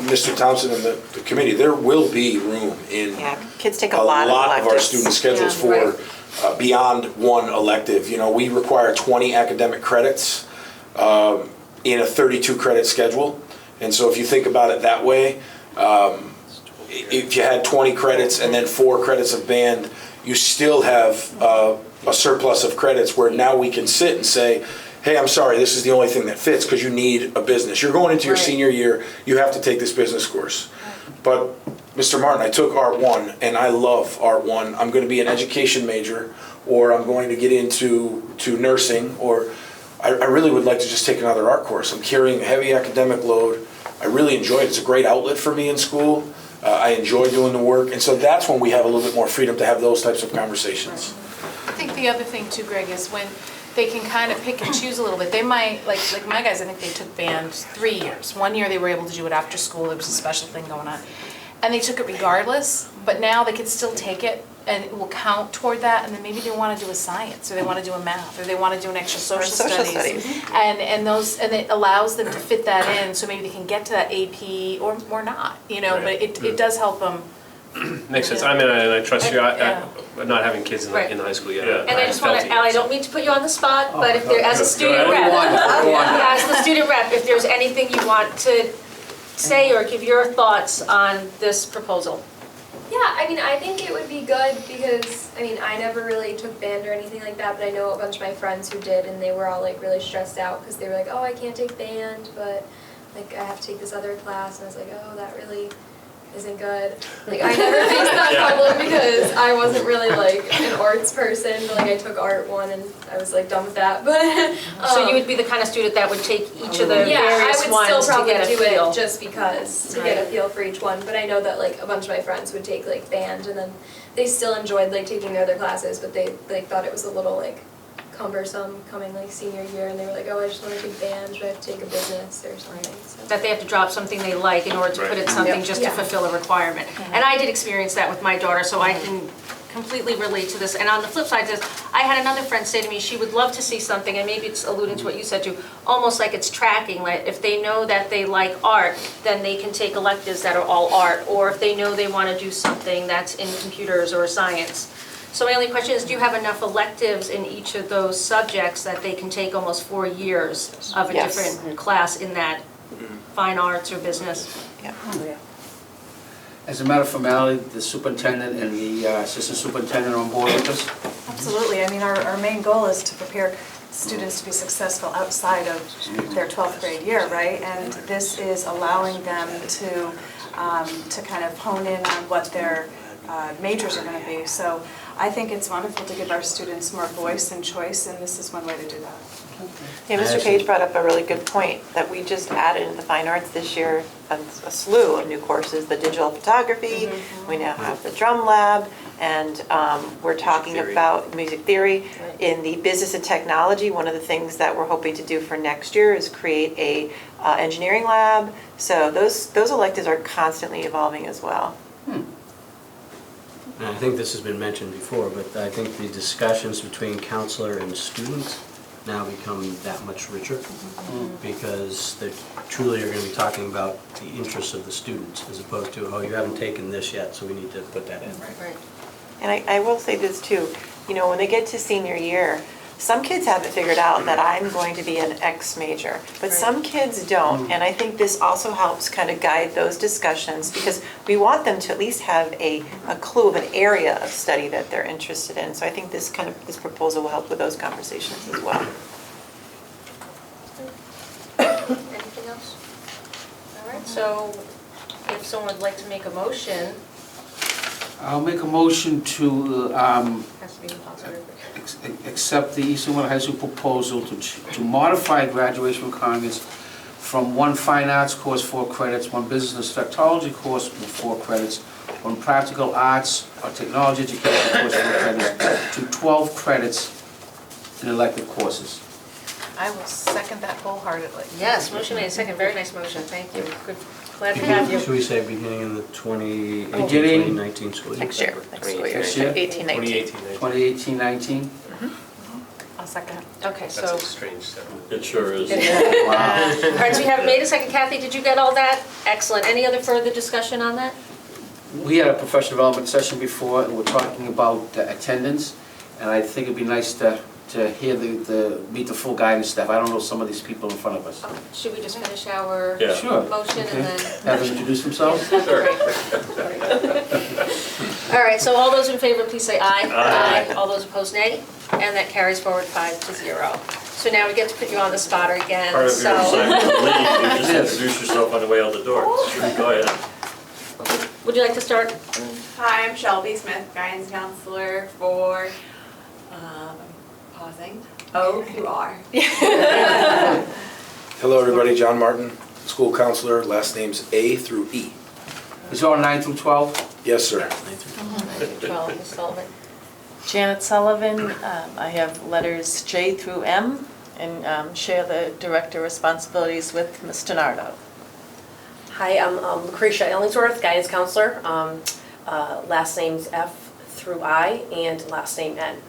Mr. Thompson and the committee, there will be room in Yeah, kids take a a lot of lot of our electives. student schedules Yeah. for beyond one elective. We require 20 academic credits in a 32 credit schedule. And so if you think about it that way, if you had 20 credits and then 4 credits of band, you still have a surplus of credits where now we can sit and say, hey, I'm sorry, this is the only thing that fits because you need a business. You're going into your Right. senior year, you have to take this business course. But Mr. Martin, I took Art 1 and I love Art 1. I'm going to be an education major, or I'm going to get into nursing, or I really would like to just take another art course. I'm carrying a heavy academic load. I really enjoy it. It's a great outlet for me in school. I enjoy doing the work. And so that's when we have a little bit more freedom to have those types of conversations. I think the other thing too, Greg, is when they can kind of pick and choose a little bit. They might, like my guys, I think they took band 3 years. 1 year they were able to do it after school, there was a special thing going on. And they took it regardless, but now they can still take it and it will count toward that, and then maybe they want to do a science, or they want to do a math, or they want to do an extra social studies. And it allows them to fit that in, so maybe they can get to that AP or not, Right. but it does help them. Makes sense. I mean, and I trust you. Yeah. Not having kids in Right. the high school yet. Yeah. And I just want to, Al, I don't mean to put you on the spot, but if there, as a student Go rep, on, go on. as the student rep, if there's anything you want to say or give your thoughts on this proposal. Yeah, I mean, I think it would be good because, I mean, I never really took band or anything like that, but I know a bunch of my friends who did, and they were all like really stressed out because they were like, oh, I can't take band, but like I have to take this other class, and I was like, oh, that really isn't good. Like I never faced that problem because I wasn't really like an arts person, but like I took art 1 and I was like done with that. But So you would be the kind of student that would take each of the yeah, I various would ones still to probably get a do feel. it just because to get a feel for each one. But I know that like a bunch of my friends would take like band, and then they still enjoyed like taking their other classes, but they like thought it was a little like cumbersome coming like senior year, and they were like, oh, I just want to take band, should I have to take a business or something? So. That they have to drop something they like in order to put in something just to Yeah. fulfill a requirement. And I did experience that with my daughter, so I can completely relate to this. And on the flip side, I had another friend say to me, she would love to see something, and maybe it's alluding to what you said too, almost like it's tracking, like if they know that they like art, then they can take electives that are all art, or if they know they want to do something that's in computers or science. So my only question is, do you have enough electives in each of those subjects that they can take almost 4 years of a Yes. different class in that fine arts or business? Yeah. As a matter of formality, the superintendent and the assistant superintendent are on board with this? Absolutely. I mean, our main goal is to prepare students to be successful outside of their 12th grade year, right? And this is allowing them to kind of hone in on what their majors are going to be. So I think it's wonderful to give our students more voice and choice, and this is one way to do that. Yeah, Mr. Page brought up a really good point, that we just added in the fine arts this year a slew of new courses, the digital photography, we now have the drum lab, and we're talking about music theory. In the business and technology, one of the things that we're hoping to do for next year is create a engineering lab. So those electives are constantly evolving as well. And I think this has been mentioned before, but I think the discussions between counselor and student now become that much richer, because they truly are going to be talking about the interests of the students, as opposed to, oh, you haven't taken this yet, so we need to put that in. Right. And I will say this too, you know, when they get to senior year, some kids have it figured out that I'm going to be an X major, but some kids don't. And I think this also helps kind of guide those discussions, because we want them to at least have a clue of an area of study that they're interested in. So I think this proposal will help with those conversations as well. Anything else? All right, so if someone would like to make a motion, I'll make a motion to has to be impossible. accept the Eastern Winter High School proposal to modify graduation requirements from one fine arts course 4 credits, one business technology course with 4 credits, one practical arts or technology education course 4 credits, to 12 credits in elective courses. I will second that wholeheartedly. Yes, motion made, second, very nice motion, thank you. Good, glad to have you. Should we say beginning in the 2018-2019 school year? Next year, next school year, Next year? 18-19. 2018-19. 2018-19? I'll second it. Okay, That's so. a strange settlement. It sure is. All right, so we have made a second. Kathy, did you get all that? Excellent. Any other further discussion on that? We had a professional development session before, and we're talking about attendance, and I think it'd be nice to hear meet the full guidance staff. I don't know some of these people in front of us. Should we just finish our Yeah. Sure. motion and then? Have them introduce themselves? Sure. All right, so all those in favor, please say aye. Aye. All those opposed, nay. And that carries forward 5-0. So now we get to put you on the spot again, Part of your so. assignment to leave, you just introduce yourself on the way out the door. Sure, go ahead. Would you like to start? Hi, I'm Shelby Smith, guidance counselor for, pausing, O through R. Hello, everybody. John Martin, school counselor. Last name's A through E. Is it all 9 through 12? Yes, sir. 12, Ms. Sullivan. Janet Sullivan, I have letters J through M, and share the director responsibilities with Mr. Nardo. Hi, I'm Lucretia Ellingsworth, guidance counselor. Last name's F through I, and last name N.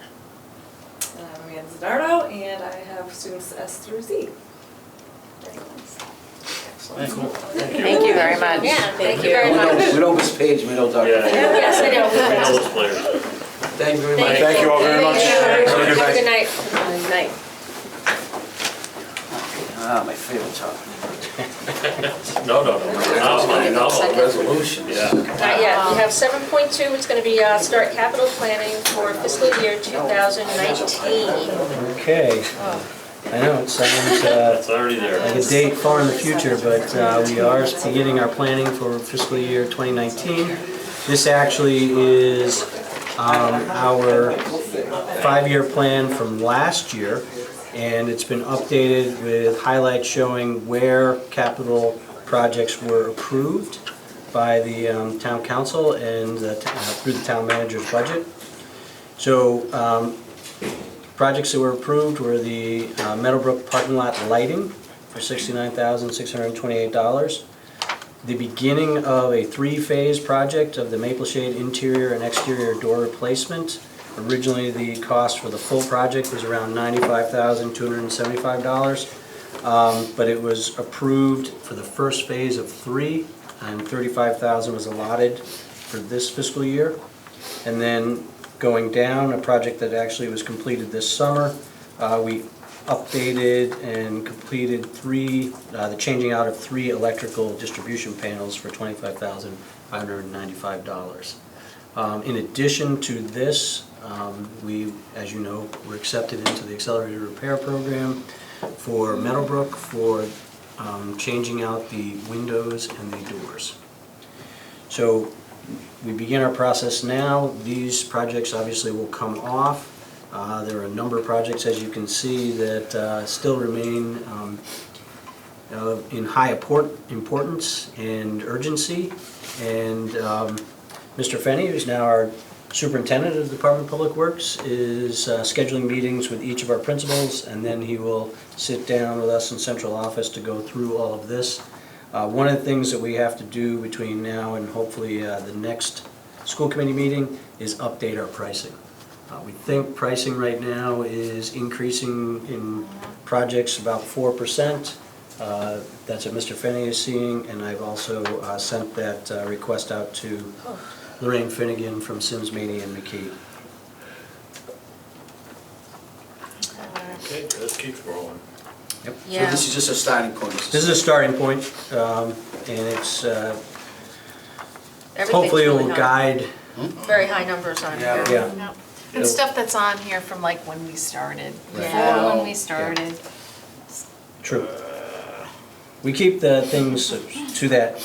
And I'm Amanda Zanardo, and I have students S through Z. Thank you very much. Yeah, thank you very much. We don't miss Paige, we don't talk. Yeah. Yes, I know. We know those players. Thank you very much. Thank you all very much. Have Have a good night. a good night. Good night. Ah, my favorite topic. No. Resolutions. Yeah. Not yet. We have 7.2, it's going to be start capital planning for fiscal year 2019. Okay. I know it sounds It's already there. like a date far in the future, but we are beginning our planning for fiscal year 2019. This actually is our 5-year plan from last year, and it's been updated with highlights showing where capital projects were approved by the town council and through the town manager's budget. So projects that were approved were the Meadowbrook parking lot lighting for $69,628. the beginning of a 3-phase project of the Maple Shade interior and exterior door replacement. Originally, the cost for the full project was around $95,275, but it was approved for the first phase of 3, and $35,000 was allotted for this fiscal year. And then going down, a project that actually was completed this summer, we updated and completed the changing out of 3 electrical distribution panels for $25,595. In addition to this, we, as you know, were accepted into the accelerated repair program for Meadowbrook for changing out the windows and the doors. So we begin our process now. These projects obviously will come off. There are a number of projects, as you can see, that still remain in high importance and urgency. And Mr. Fenney, who's now our Superintendent of the Department of Public Works, is scheduling meetings with each of our principals, and then he will sit down with us in central office to go through all of this. One of the things that we have to do between now and hopefully the next school committee meeting is update our pricing. We think pricing right now is increasing in projects about 4%. That's what Mr. Fenney is seeing, and I've also sent that request out to Lorraine Finnegan from Sims, Maney, and McKee. Okay, let's keep rolling. Yep. Yeah. So this is just a starting point. This is a starting point, and it's Everything's hopefully it really will high. guide. Very high numbers on here. Yeah. And stuff that's on here from like when we started, Right. before when we started. True. We keep the things to that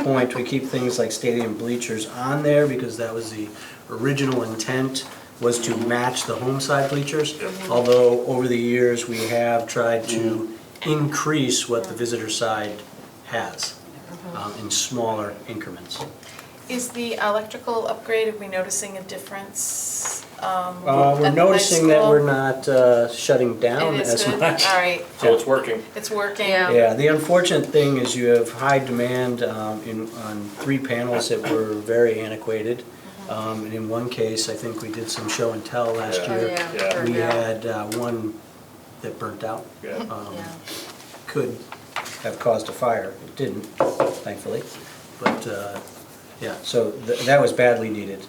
point. We keep things like stadium bleachers on there because that was the original intent, was to match the home side bleachers. Although over the years we have tried to increase what the visitor side has in smaller increments. Is the electrical upgrade, are we noticing a difference? We're noticing that we're not shutting down It is as good? much. All right, So it's working. it's working. Yeah, the unfortunate thing is you have high demand on 3 panels that were very antiquated. And in one case, I think we did some show and tell last Yeah. year. Yeah, Yeah. burned We out. had one that burnt out. Yeah. Could have caused a fire. It didn't, thankfully. But, yeah, so that was badly needed.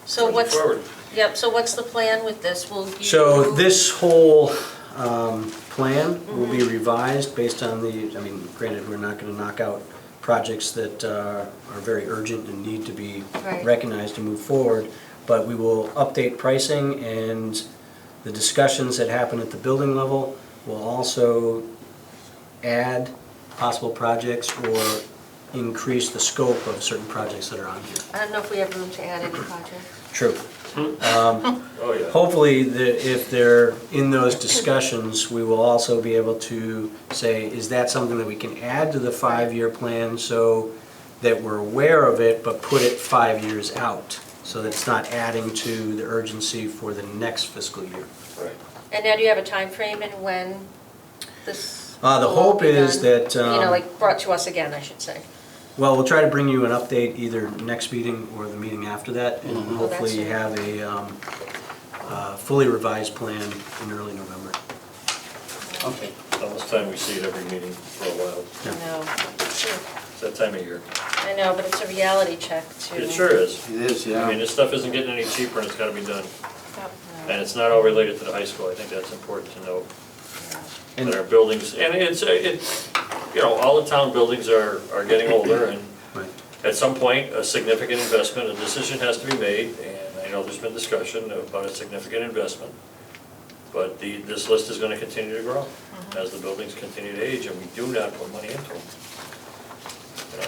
So what's, Forward. yep, so what's the plan with this? Will you? So this whole plan will be revised based on I mean, granted, we're not going to knock out projects that are very urgent and need to be Right. recognized to move forward, but we will update pricing, and the discussions that happen at the building level will also add possible projects or increase the scope of certain projects that are on here. I don't know if we have room to add any projects. True. Oh, yeah. Hopefully, if they're in those discussions, we will also be able to say, is that something that we can add to the 5-year plan so that we're aware of it, but put it 5 years out, so that it's not adding to the urgency for the next fiscal year. Right. And now do you have a time frame in when this The will all hope be is done? that, You know, like brought to us again, I should say. well, we'll try to bring you an update either next meeting or the meeting after that, and Oh, hopefully that's have a fully revised plan in early November. Okay. It's almost time we see it every meeting for a while. I know. It's that time of year. I know, but it's a reality check too. It sure is. It is, I yeah. mean, this stuff isn't getting any cheaper and it's gotta be done. And it's not all related to the high school. I think that's important to note. And- And our buildings, and you know, all the town buildings are getting older, and Right. at some point, a significant investment, a decision has to be made, and I know there's been discussion about a significant investment, but this list is gonna continue to grow as the buildings continue to age, and we do not put money into them. You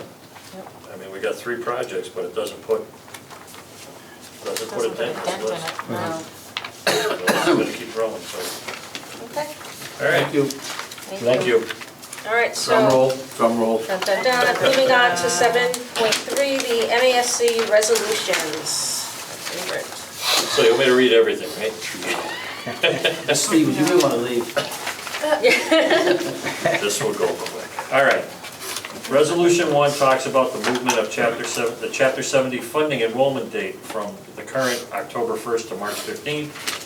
know? I mean, we got 3 projects, but it doesn't put a dent in the list. No. So It's gonna keep growing, so, Okay. all right. Thank you. Thank you. All right, Drum so, roll, drum roll. dun, dun, dun. Moving on to 7.3, the MASC resolutions. My favorite. So you want me to read everything, right? Steve, you may want to leave. This will go quick. All right. Resolution 1 talks about the movement of the Chapter 70 funding enrollment date from the current October 1st to March 15th.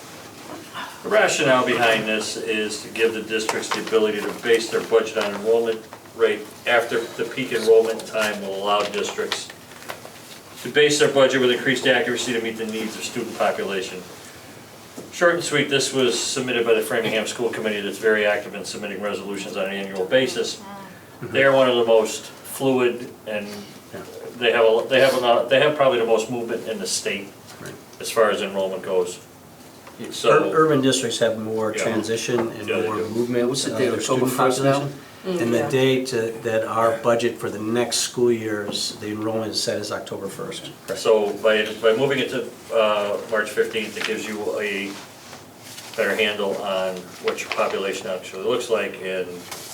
The rationale behind this is to give the districts the ability to base their budget on enrollment rate after the peak enrollment time will allow districts to base their budget with increased accuracy to meet the needs of student population. Short and sweet, this was submitted by the Framingham School Committee that's very active in submitting resolutions on an annual basis. They are one of the most fluid and they have probably the most movement in the state as far as enrollment goes. So Urban districts have more Yeah. transition and Yeah, they more do. movement What's the of date, their October student 1st now? population. And the date that our budget for the next school years, the enrollment is set as October 1st. So by moving it to March 15th, it gives you a better handle on what your population actually looks like and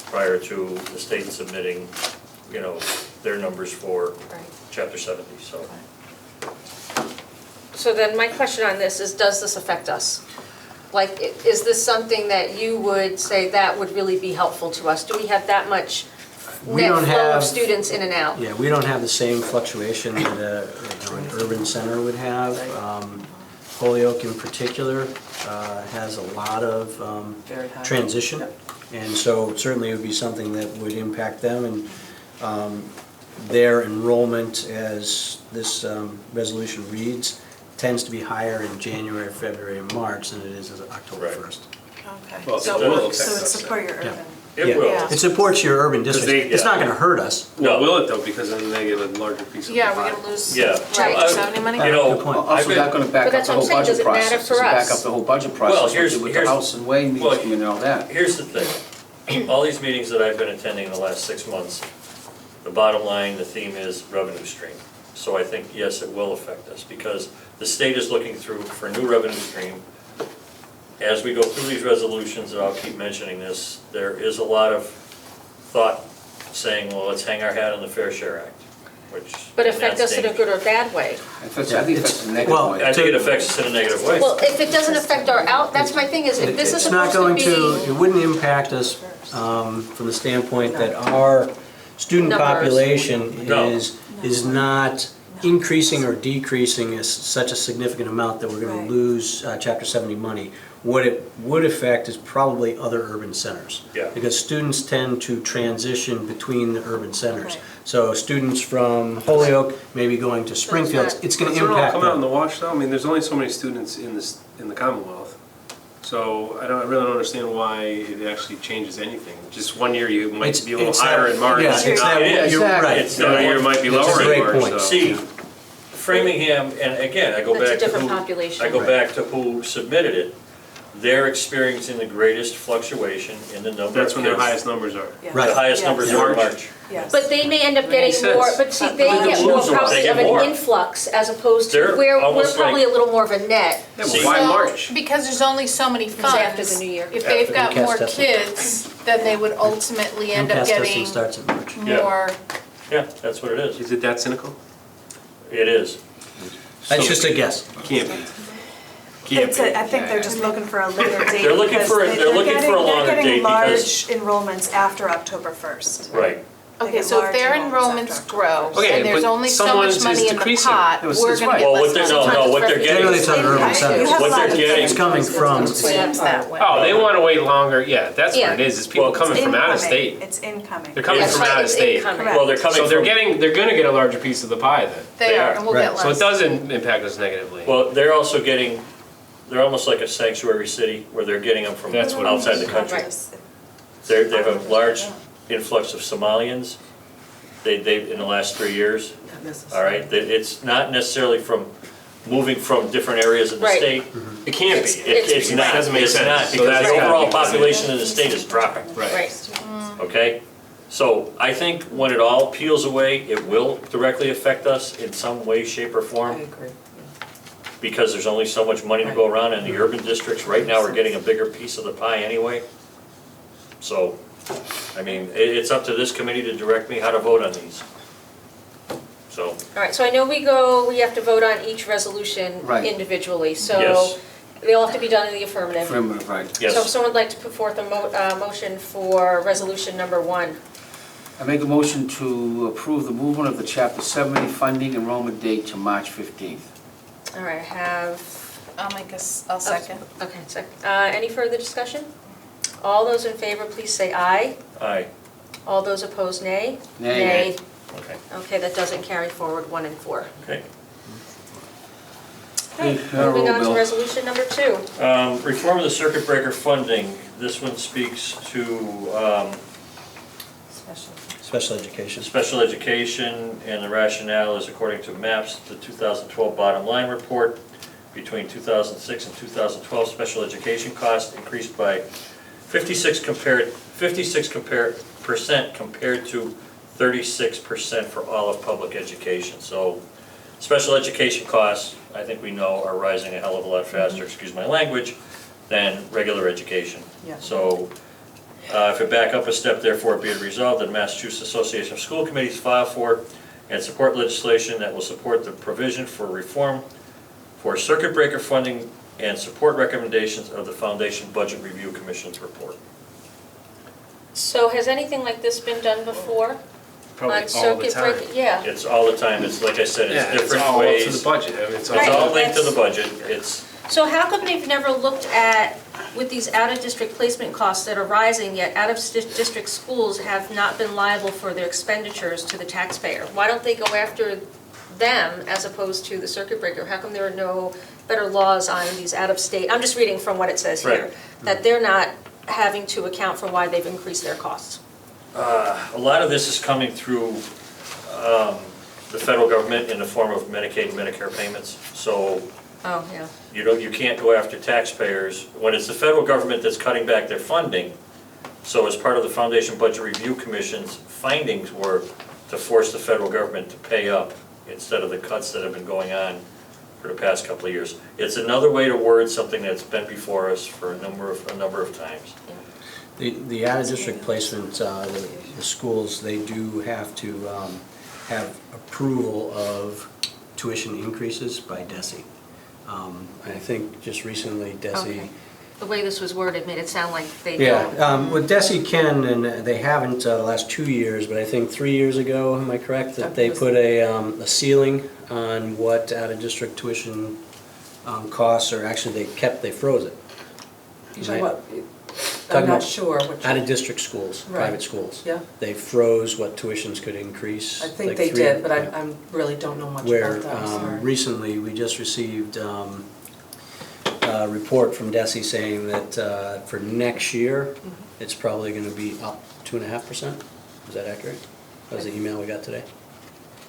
prior to the state submitting, you know, their numbers for Chapter 70, so. So then my question on this is, does this affect us? Like, is this something that you would say that would really be helpful to us? Do we have that much We net don't flow of have- students in and out? Yeah, we don't have the same fluctuation that an urban center would have. Holyoke in particular has a lot of Very high. transition. And so certainly it would be something that would impact them and their enrollment, as this resolution reads, tends to be higher in January, February, and March than it is as October Right. 1st. Okay. Well, So it will it affect would us. support your Yeah. urban. It Yeah. will. Yeah. It supports your urban districts. they- It's not gonna hurt us. Well, will it though, because then they get a larger piece of the Yeah, pie. we're gonna lose Yeah. Chapter 70 money? You know, Good point. I've Also, been- that's gonna back But up that's the what I'm whole saying, does budget it matter process. for Does it back us? up the whole budget Well, process here's- with the here's- House and Way well, meeting and all that. Here's the thing, all these meetings that I've been attending in the last 6 months, the bottom line, the theme is revenue stream. So I think, yes, it will affect us, because the state is looking through for new revenue stream. As we go through these resolutions, and I'll keep mentioning this, there is a lot of thought saying, well, let's hang our hat on the Fair Share Act, which. But and affect that's us in a dangerous. good or bad way? I think that's a negative well, way. I think it affects us in a negative way. Well, if it doesn't affect our that's my thing is, if this is It's not supposed to going be. to, it wouldn't impact us from the standpoint that our student Numbers. population No. is not increasing or decreasing is such a significant amount that we're gonna Right. lose Chapter 70 money. What it would affect is probably other urban centers. Yeah. Because students tend to transition between the urban centers. Right. So students from Holyoke may be going to Springfield, it's gonna Doesn't it all impact come out in them. the wash though? I mean, there's only so many students in the Commonwealth. So I really don't understand why it actually changes anything. Just one year you might be a little It's higher that- in March. Yeah, it's that, It is. you're right. It's The other year might be lower in great March, point. so. See, Framingham, and again, I go That's a back to different who, population. I go Right. back to who submitted it. They're experiencing the greatest fluctuation in the number of kids. That's when their highest numbers are. Yes. Right. The highest Yes. numbers are in March. Yes. But they may end up Makes getting more, sense. but see, they But get they more lose more. probably They of get an more. influx as opposed to, They're we're almost probably like- a little more of a net. Yeah, but See- why So, March? because there's only so many It's funds. after the new year. If they've got MCAS more testing. kids, then they would ultimately end up MCAS testing getting starts in March. Yeah. more. Yeah, that's what it is. Is it that cynical? It is. That's just a guess. Can't be. Can't It's be. I think they're just looking for a later date. They're looking because for a- they- they're looking for a longer They're date getting large because- enrollments after October 1st. Right. They Okay, get so if large their enrollments enrollments after grow, Okay, and there's but only so someone's much money is in the decreasing. pot, It was- we're it's gonna right. get Well, less what they're, money. no, what they're Generally, getting, it's on urban centers. You have What a lot they're of getting- It's coming from, It's that way. Oh, they want to wait longer, yeah, that's Yeah. what it is people Well, coming from out of Incoming. state. It's incoming. They're coming Yes. from That's out right, of it's state. incoming. Correct. well, they're coming So they're from, gonna get a larger piece of the pie then. They They are, are. and we'll Right. get less. So it doesn't impact us negatively. well, they're also getting, they're almost like a sanctuary city where they're getting them from That's what it outside the is. country. Right. They have a large influx of Somalians, they, in the last 3 years. All right, it's not necessarily from moving from different areas of the Right. state. It can't be. It's not, Doesn't make it's sense. not, So because that's the gotta overall be- population of the state is dropping, Right. okay? So I think when it all peels away, it will directly affect us in some way, shape, or form. agree. Because there's only so much money to go around, and the urban districts right now are getting a bigger piece of the pie anyway. So, I mean, it's up to this committee to direct me how to vote on these. So, All right, so I know we have to vote on each resolution Right. individually, so Yes. they all have to be done in the affirmative. Affirmative, right. So if Yes. someone would like to put forth a motion for resolution number 1. I make a motion to approve the movement of the Chapter 70 funding enrollment date to March 15th. All right, I have... I'll second. Okay, second. Any further discussion? All those in favor, please say aye. Aye. All those opposed, nay. Nay. Okay. Okay, that doesn't carry forward 1 and 4. Okay. Okay, Now moving roll, on to Bill. resolution number 2. Reform of the circuit breaker funding. This one speaks to Special education. special education, and the rationale is according to MAPS, the 2012 bottom line report. Between 2006 and 2012, special education costs increased by 56% compared to 36% for all of public education. So special education costs, I think we know, are rising a hell of a lot faster, excuse my language, than regular education. Yeah. So if we back up a step, therefore be it resolved that Massachusetts Association of School Committees file for and support legislation that will support the provision for reform for circuit breaker funding and support recommendations of the Foundation Budget Review Commission's report. So has anything like this been done before? Probably On all the circuit time. breaker? Yeah. It's all the time, it's like I said, Yeah, it's it's different all up ways. to the budget. I mean, it's all. It's all Right, linked to the that's- budget, it's, So how come they've never looked at, with these out-of-district placement costs that are rising, yet out-of-district schools have not been liable for their expenditures to the taxpayer? Why don't they go after them as opposed to the circuit breaker? How come there are no better laws on these out-of-state, I'm just reading from what it says here, that they're not having to account for why they've increased their costs? a lot of this is coming through the federal government in the form of Medicaid and Medicare payments. So Oh, yeah. you can't go after taxpayers when it's the federal government that's cutting back their funding. So as part of the Foundation Budget Review Commission's findings were to force the federal government to pay up instead of the cuts that have been going on for the past couple of years. It's another way to word something that's been before us for a number of times. The out-of-district placement, the schools, they do have to have approval of tuition increases by DESE. I think just recently DESE. Okay. The way this was worded made it sound like they Yeah, don't. well, DESE can, and they haven't the last 2 years, but I think 3 years ago, am I correct, that they put a ceiling on what out-of-district tuition costs, or actually they froze it. You know what? Talking I'm not about sure what you. Out-of-district schools, Right. private schools. Yeah. They froze what tuitions could increase. I think like they 3 did, but yeah. I really don't know much Where about that, I'm sorry. recently, we just received a report from DESE saying that for next year, it's probably going to be up 2.5%. Is that accurate? That was the email we got today.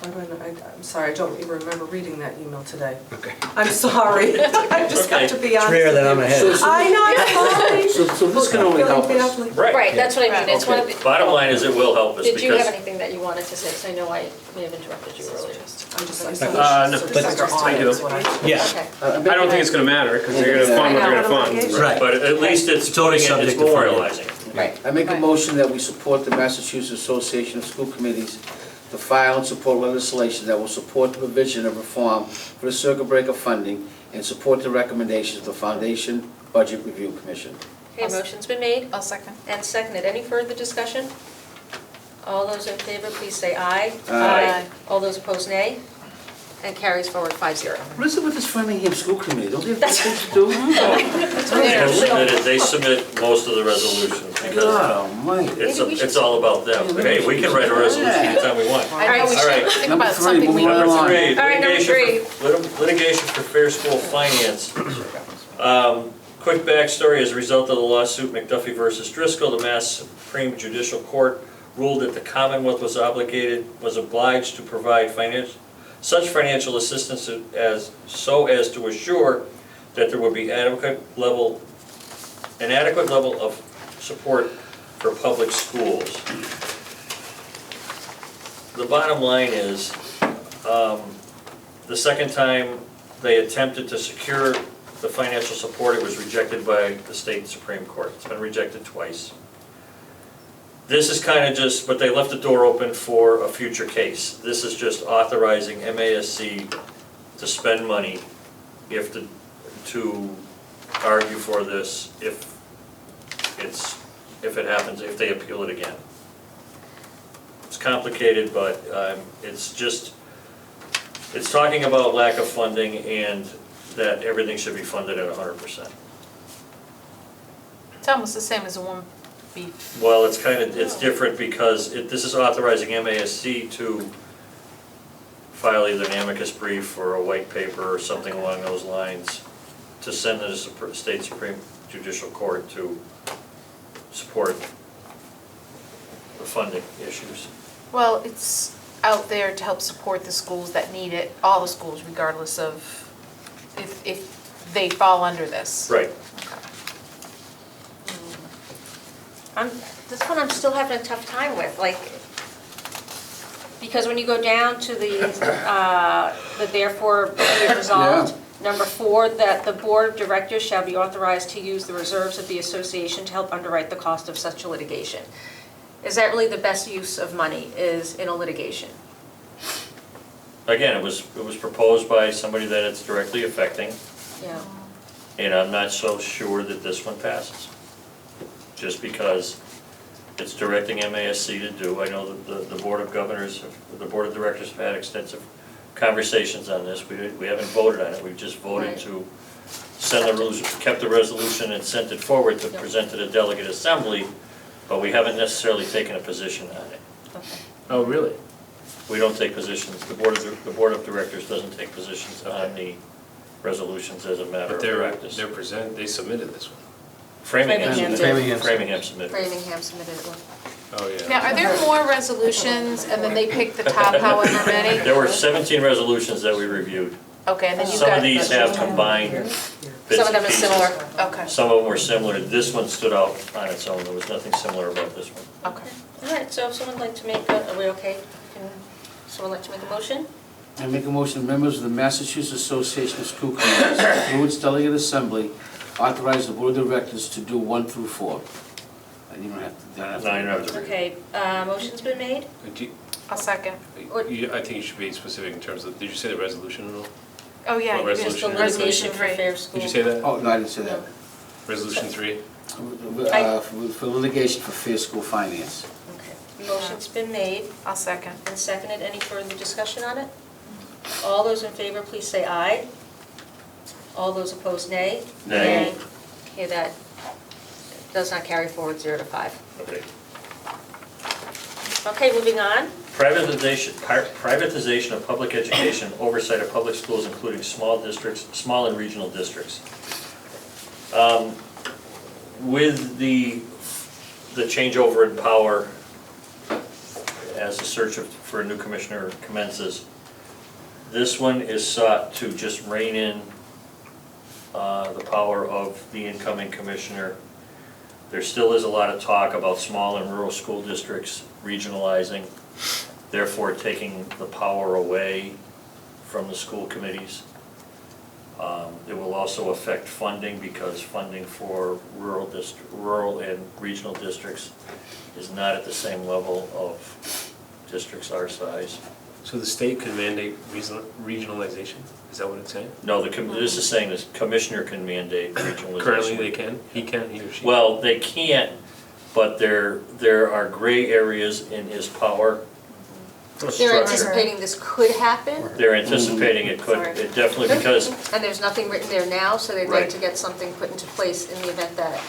I'm sorry, I don't even remember reading that email today. Okay. I'm sorry, I just got to be honest. It's rare that I'm with ahead. you. I know, I'm sorry. So this can only help us. Right, that's what I mean, it's one of the. Bottom line is it will help us Did you have because anything that you wanted to say? Because I know I may have interrupted you earlier. I'm just like. No, I do. Yeah. Okay. I don't think it's gonna matter, because they're gonna fund what they're gonna fund. Right. but at least it's Totally putting it, subject it's to funding. memorializing. Right. I make a motion that we support the Massachusetts Association of School Committees to file and support legislation that will support the provision of reform for the circuit breaker funding and support the recommendations of the Foundation Budget Review Commission. Okay, motion's been made I'll second. and seconded. Any further discussion? All those in favor, please say aye. Aye. All those opposed, nay. And carries forward 5-0. What is it with this Framingham School Committee? Don't they have things to do? They submit most of the resolutions because Oh, my. it's all about them. Hey, we can write a resolution anytime we want. I know we All right. should think Number about three, something we. moving right Number along. three, All right, number litigation for fair school finance. Quick backstory, as a result of the lawsuit McDuffie versus Driscoll, the Mass Supreme Judicial Court ruled that the Commonwealth was obliged to provide such financial assistance as to assure that there would be an adequate level of support for public schools. The bottom line is, the second time they attempted to secure the financial support, it was rejected by the state Supreme Court. It's been rejected twice. This is kind of just, but they left the door open for a future case. This is just authorizing MASC to spend money if to argue for this if it happens, if they appeal it again. It's complicated, but it's talking about lack of funding and that everything should be funded at 100%. It's almost the same as a 1B. Well, it's different because this is authorizing MASC to file either an amicus brief or a white paper or something along those lines to send to the State Supreme Judicial Court to support the funding issues. Well, it's out there to help support the schools that need it, all the schools, regardless of if they fall under this. Right. This one I'm still having a tough time with, like, because when you go down to the therefore be it resolved, number 4, that the board of directors shall be authorized to use the reserves of the association to help underwrite the cost of such litigation. Is that really the best use of money, is in a litigation? Again, it was proposed by somebody that it's directly affecting, Yeah. and I'm not so sure that this one passes. Just because it's directing MASC to do. I know that the Board of Governors, the Board of Directors have had extensive conversations on this. We haven't voted on it, we've just voted to send the rules, kept the resolution and sent it forward to present to the delegate assembly, but we haven't necessarily taken a position on it. Okay. Oh, really? We don't take positions, the Board of Directors doesn't take positions on the resolutions as a matter of practice. They submitted this one. Framingham Framingham submitted. Framingham submitted. Framingham submitted one. Oh, yeah. Now, are there more resolutions and then they pick the top however many? There were 17 resolutions that we reviewed. Okay, and then you've Some got. of these have combined bits Some of them and are pieces. similar, okay, Some of them were similar. This one stood out on its own. There was nothing similar about this one. okay. All right, so if someone would like to make are we okay? Someone like to make a motion? I make a motion, members of the Massachusetts Association of School Committees, through its delegate assembly, authorize the board of directors to do 1 through 4. And you don't have to. No, you don't have to. Okay, motion's been made? I'll second. I think you should be specific in terms of, did you say the resolution at all? Oh, yeah, What you did. resolution? Resolution for fair school. Did you say that? Oh, no, I didn't say that. Resolution 3? For litigation for fair school finance. Okay, motion's been made I'll second. and seconded. Any further discussion on it? All those in favor, please say aye. All those opposed, nay. Nay. Okay, that does not carry forward 0 to 5. Okay. Okay, moving on. Privatization of public education, oversight of public schools, including small districts, small and regional districts. With the changeover in power as the search for a new commissioner commences, this one is sought to just rein in the power of the incoming commissioner. There still is a lot of talk about small and rural school districts regionalizing, therefore taking the power away from the school committees. It will also affect funding because funding for rural and regional districts is not at the same level of districts our size. So the state could mandate regionalization? Is that what it's saying? No, this is saying this commissioner can mandate regionalization. Currently they can? He can, he or she? Well, they can't, but there are gray areas in his power They're structure. anticipating this could happen, They're anticipating it could, it definitely, because and there's nothing written there now, so they'd like Right. to get something put into place in the event that.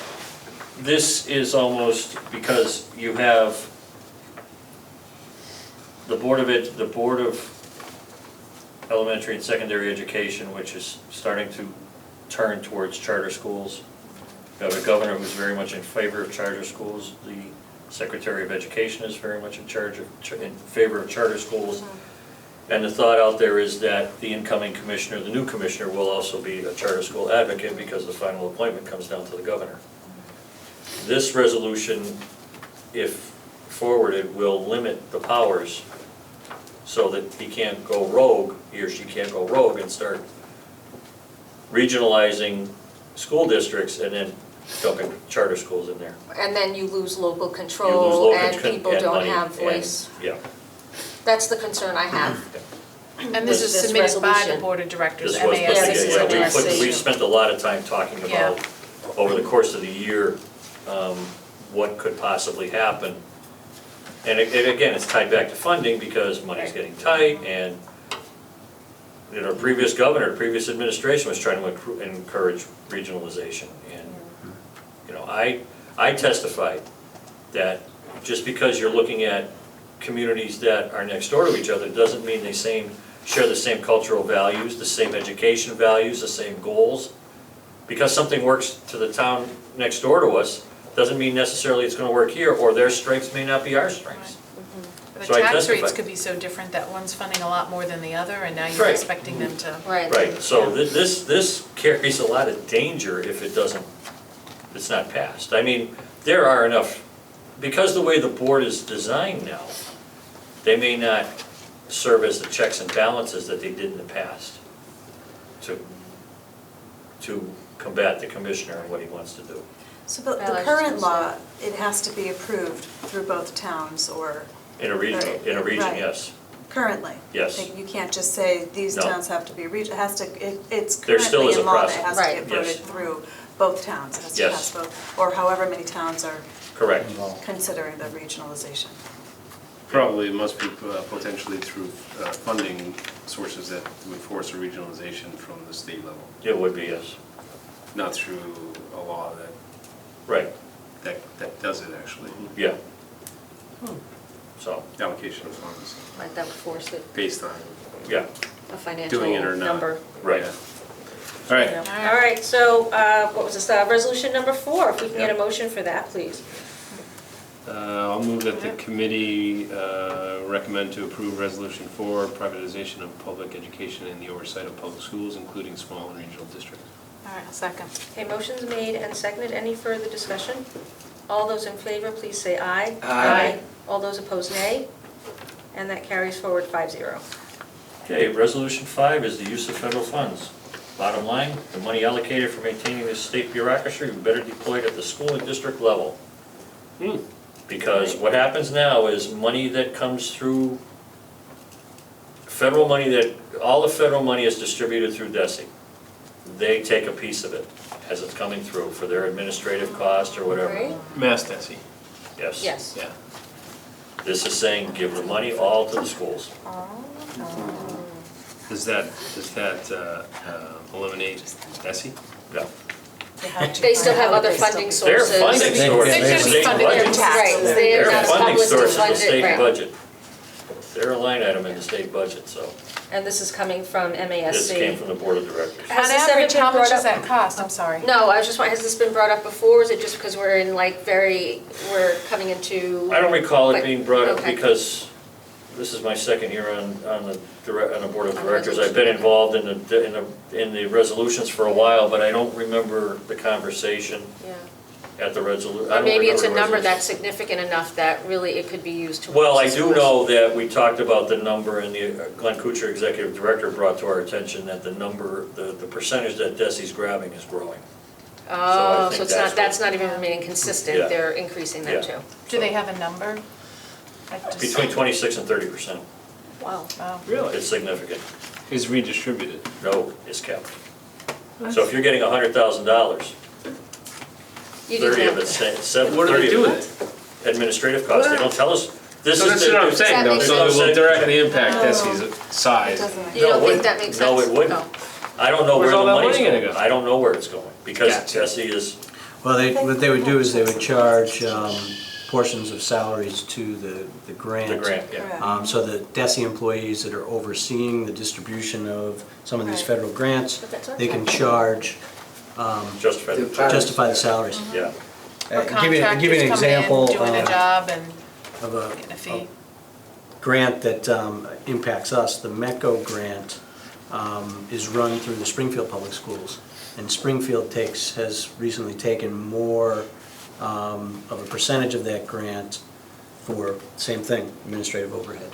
this is almost, because you have the Board of Elementary and Secondary Education, which is starting to turn towards charter schools. You have a governor who's very much in favor of charter schools. The Secretary of Education is very much in favor of charter schools. And the thought out there is that the incoming commissioner, the new commissioner, will also be a charter school advocate because the final appointment comes down to the governor. This resolution, if forwarded, will limit the powers so that he can't go rogue, he or she can't go rogue and start regionalizing school districts and then dumping charter schools in there. And then you lose local You lose control local and control people and don't money have and- voice. Yeah. That's the concern I have. And this is submitted by the resolution. Board of Directors, This was, MASC. this is yeah, MASC. we've spent a lot of time talking Yeah. about, over the course of the year, what could possibly happen. And again, it's tied back to funding because money's getting tight and, you know, previous governor, previous administration was trying to encourage regionalization. And, you know, I testified that just because you're looking at communities that are next door to each other doesn't mean they share the same cultural values, the same education values, the same goals. Because something works to the town next door to us, doesn't mean necessarily it's gonna work here, or their strengths may not be our strengths. The So I tax rates testified. could be so different that one's funding a lot more than the other, and now you're Right. expecting them to. Right, so this carries a lot of danger if it's not passed. I mean, there are enough, because the way the board is designed now, they may not serve as the checks and balances that they did in the past to combat the commissioner and what he wants to do. So the current law, it has to be approved through both towns or In a region, Right. yes, currently? yes. You can't just say these No. towns have to be, it has to, it's There still currently is a in law that it process. has to Right. get Yes. voted through both towns. It has to Yes. pass both, or however many towns are Correct. considering the regionalization. Probably must be potentially through funding sources that would force a regionalization from the state level, It would be, yes. not through a law Right, that does it actually. yeah. So, Allocation of funds Right, that would force it, based on yeah, a financial doing it or not. number. right. Yeah. All right. All right, so what was this, resolution number 4, if we can get a motion for that, please. I'll move that the committee recommend to approve Resolution 4, privatization of public education and the oversight of public schools, including small and regional districts. All right, second. Okay, motion's made and seconded. Any further discussion? All those in favor, please say aye. Aye. All those opposed, nay. And that carries forward 5-0. Okay, resolution 5 is the use of federal funds. Bottom line, the money allocated for maintaining the state bureaucracy would be better deployed at the school and district level. Because what happens now is money that comes through, federal money all the federal money is distributed through DESI. They take a piece of it as it's coming through for their administrative cost or whatever. Right? Mass DESI. Yes. Yes. Yeah. This is saying give the money all to the schools. Does that eliminate DESI? No. They still have other funding Their sources. funding source They is the should be state funding their budget. taxes. Right, they are Their not funding published source is the budget, state right. budget. They're a line item in the state budget, so And this is coming from MASC. this came from the board of directors. Has On this ever average, been how much brought does up? that cost? I'm sorry. No, I was just wondering, has this been brought up before? Is it just because we're in like we're coming into? I don't recall it But- being brought up okay. because this is my second year on the board of directors. I've been involved in the resolutions for a while, but I don't remember the conversation Yeah. at the resolution. Or maybe it's a number that's significant enough that really it could be used towards. Well, I the do schools. know that we talked about the number, and Glenn Kuchar, executive director, brought to our attention that the number, the percentage that DESI's grabbing is growing. Oh, think so it's that's not, that's not even remaining consistent, Yeah. they're increasing that Yeah. too. Do they have a number? Like just- Between 26 and 30%. Wow. Wow. Really? It's significant. Is redistributed. No, it's kept. So if you're getting $100,000, You do 30 of that. it's, 30 What do they do of with it, administrative costs. They don't tell us, this So is. that's what I'm saying, though, Does so that it will make directly impact DESI's size. You don't think that makes sense? No, it wouldn't. No. I don't know where Where's the all that money's money gonna going. go? I don't know where it's going, because Gotcha. DESI is, Well, what they would do is they would charge portions of salaries to the grant. the grant, yeah. So the DESI employees that are overseeing the distribution of some of these Right. federal grants, But that's our they can tax. charge, Just for, justify the salaries. yeah. Or Give you an contractors example coming in, doing a job and of a getting a fee. grant that impacts us. The METCO grant is run through the Springfield Public Schools. And Springfield has recently taken more of a percentage of that grant for, same thing, administrative overhead.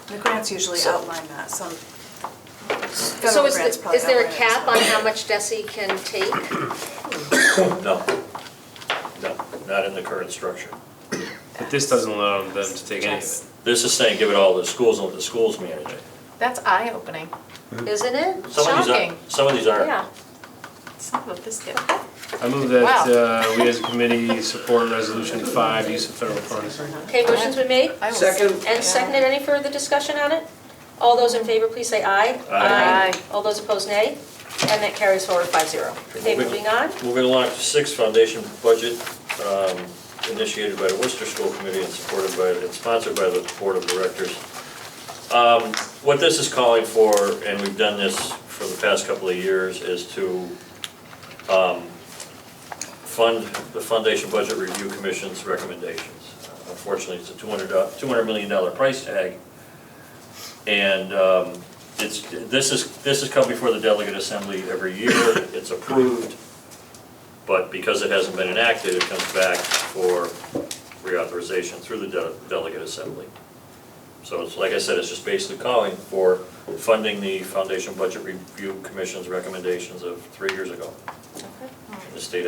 The grants usually outline that, some So federal is grants the- probably is there a outline it. cap on how much DESI can take? No. No, not in the current structure. But this doesn't allow them to take any of it. This is saying give it all to the schools and let the schools manage it. That's eye-opening. Isn't it? Shocking. Some of these are. Yeah. Son of a biscuit. I move that we as a committee support Resolution 5, use of federal funds. Okay, motion's been made I will- Second. and seconded. Any further discussion on it? All those in favor, please say aye. Aye. All those opposed, nay. And that carries forward 5-0. Okay, moving on. Moving along to 6, foundation budget, initiated by the Worcester School Committee and supported by, and sponsored by the Board of Directors. What this is calling for, and we've done this for the past couple of years, is to fund the Foundation Budget Review Commission's recommendations. Unfortunately, it's a $200 million price tag, and this has come before the Delegate Assembly every year. It's approved, but because it hasn't been enacted, it comes back for reauthorization through the Delegate Assembly. So it's, like I said, it's just basically calling for funding the Foundation Budget Review Commission's recommendations of 3 years ago. The state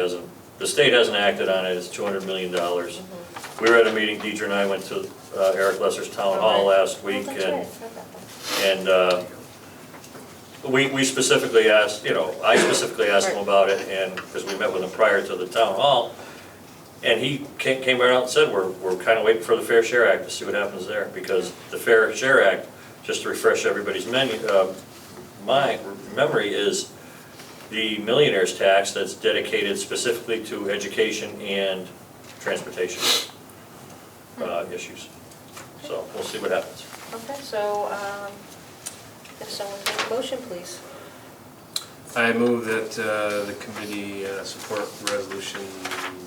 hasn't acted on it. It's $200 million. We were at a meeting, Deidre and I went to Eric Lesser's town hall last week, and we specifically asked, I specifically asked him about it, and because we met with him prior to the town hall, and he came right out and said, we're kind of waiting for the Fair Share Act to see what happens there, because the Fair Share Act, just to refresh everybody's memory, is the millionaire's tax that's dedicated specifically to education and transportation issues. So we'll see what happens. Okay, so if someone can make a motion, please. I move that the committee support Resolution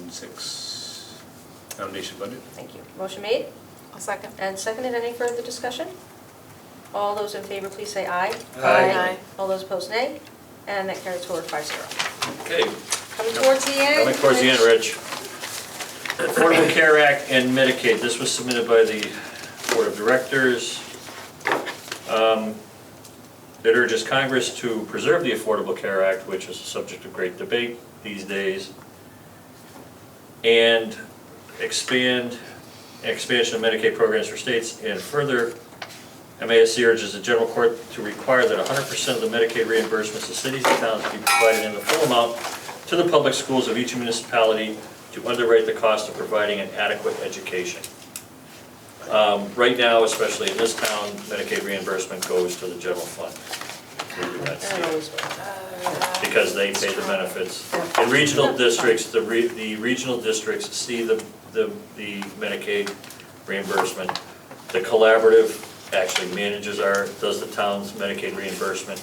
6, foundation budget. Thank you. Motion made I'll second. and seconded. Any further discussion? All those in favor, please say aye. Aye. All those opposed, nay. And that carries forward 5-0. Okay. Coming towards the end. Coming towards the end, Rich. Affordable Care Act and Medicaid. This was submitted by the Board of Directors. It urges Congress to preserve the Affordable Care Act, which is a subject of great debate these days, and expansion of Medicaid programs for states, and further, MASC urges the General Court to require that 100% of the Medicaid reimbursements to cities and towns be provided in the full amount to the public schools of each municipality to underwrite the cost of providing an adequate education. Right now, especially in this town, Medicaid reimbursement goes to the general fund. Because they pay the benefits. In regional districts, the regional districts see the Medicaid reimbursement. The collaborative actually does the town's Medicaid reimbursement.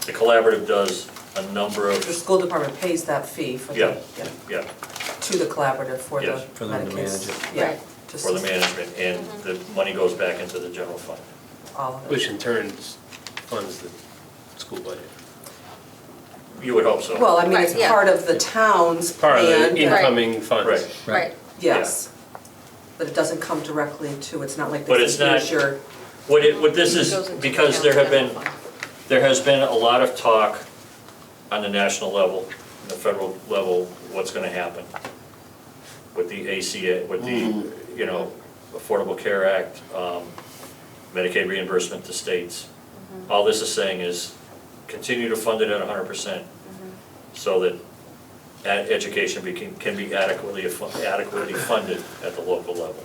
The collaborative does a number of. The school department pays that fee for the, Yeah. to the collaborative for the Yes. For them to manage it. Yeah. For the management, and the money goes back into the general fund. All of it. Which in turn funds the school budget. You would hope so. Well, I mean, it's Right, yeah. part of the town's Part of plan. the incoming funds. Right. Yes. But it doesn't come directly to, it's not like But this it's is not- here's your, What this is, because there has been a lot of talk on the national level, the federal level, what's gonna happen with the ACA, with the, Affordable Care Act, Medicaid reimbursement to states. All this is saying is continue to fund it at 100%, so that education can be adequately funded at the local level.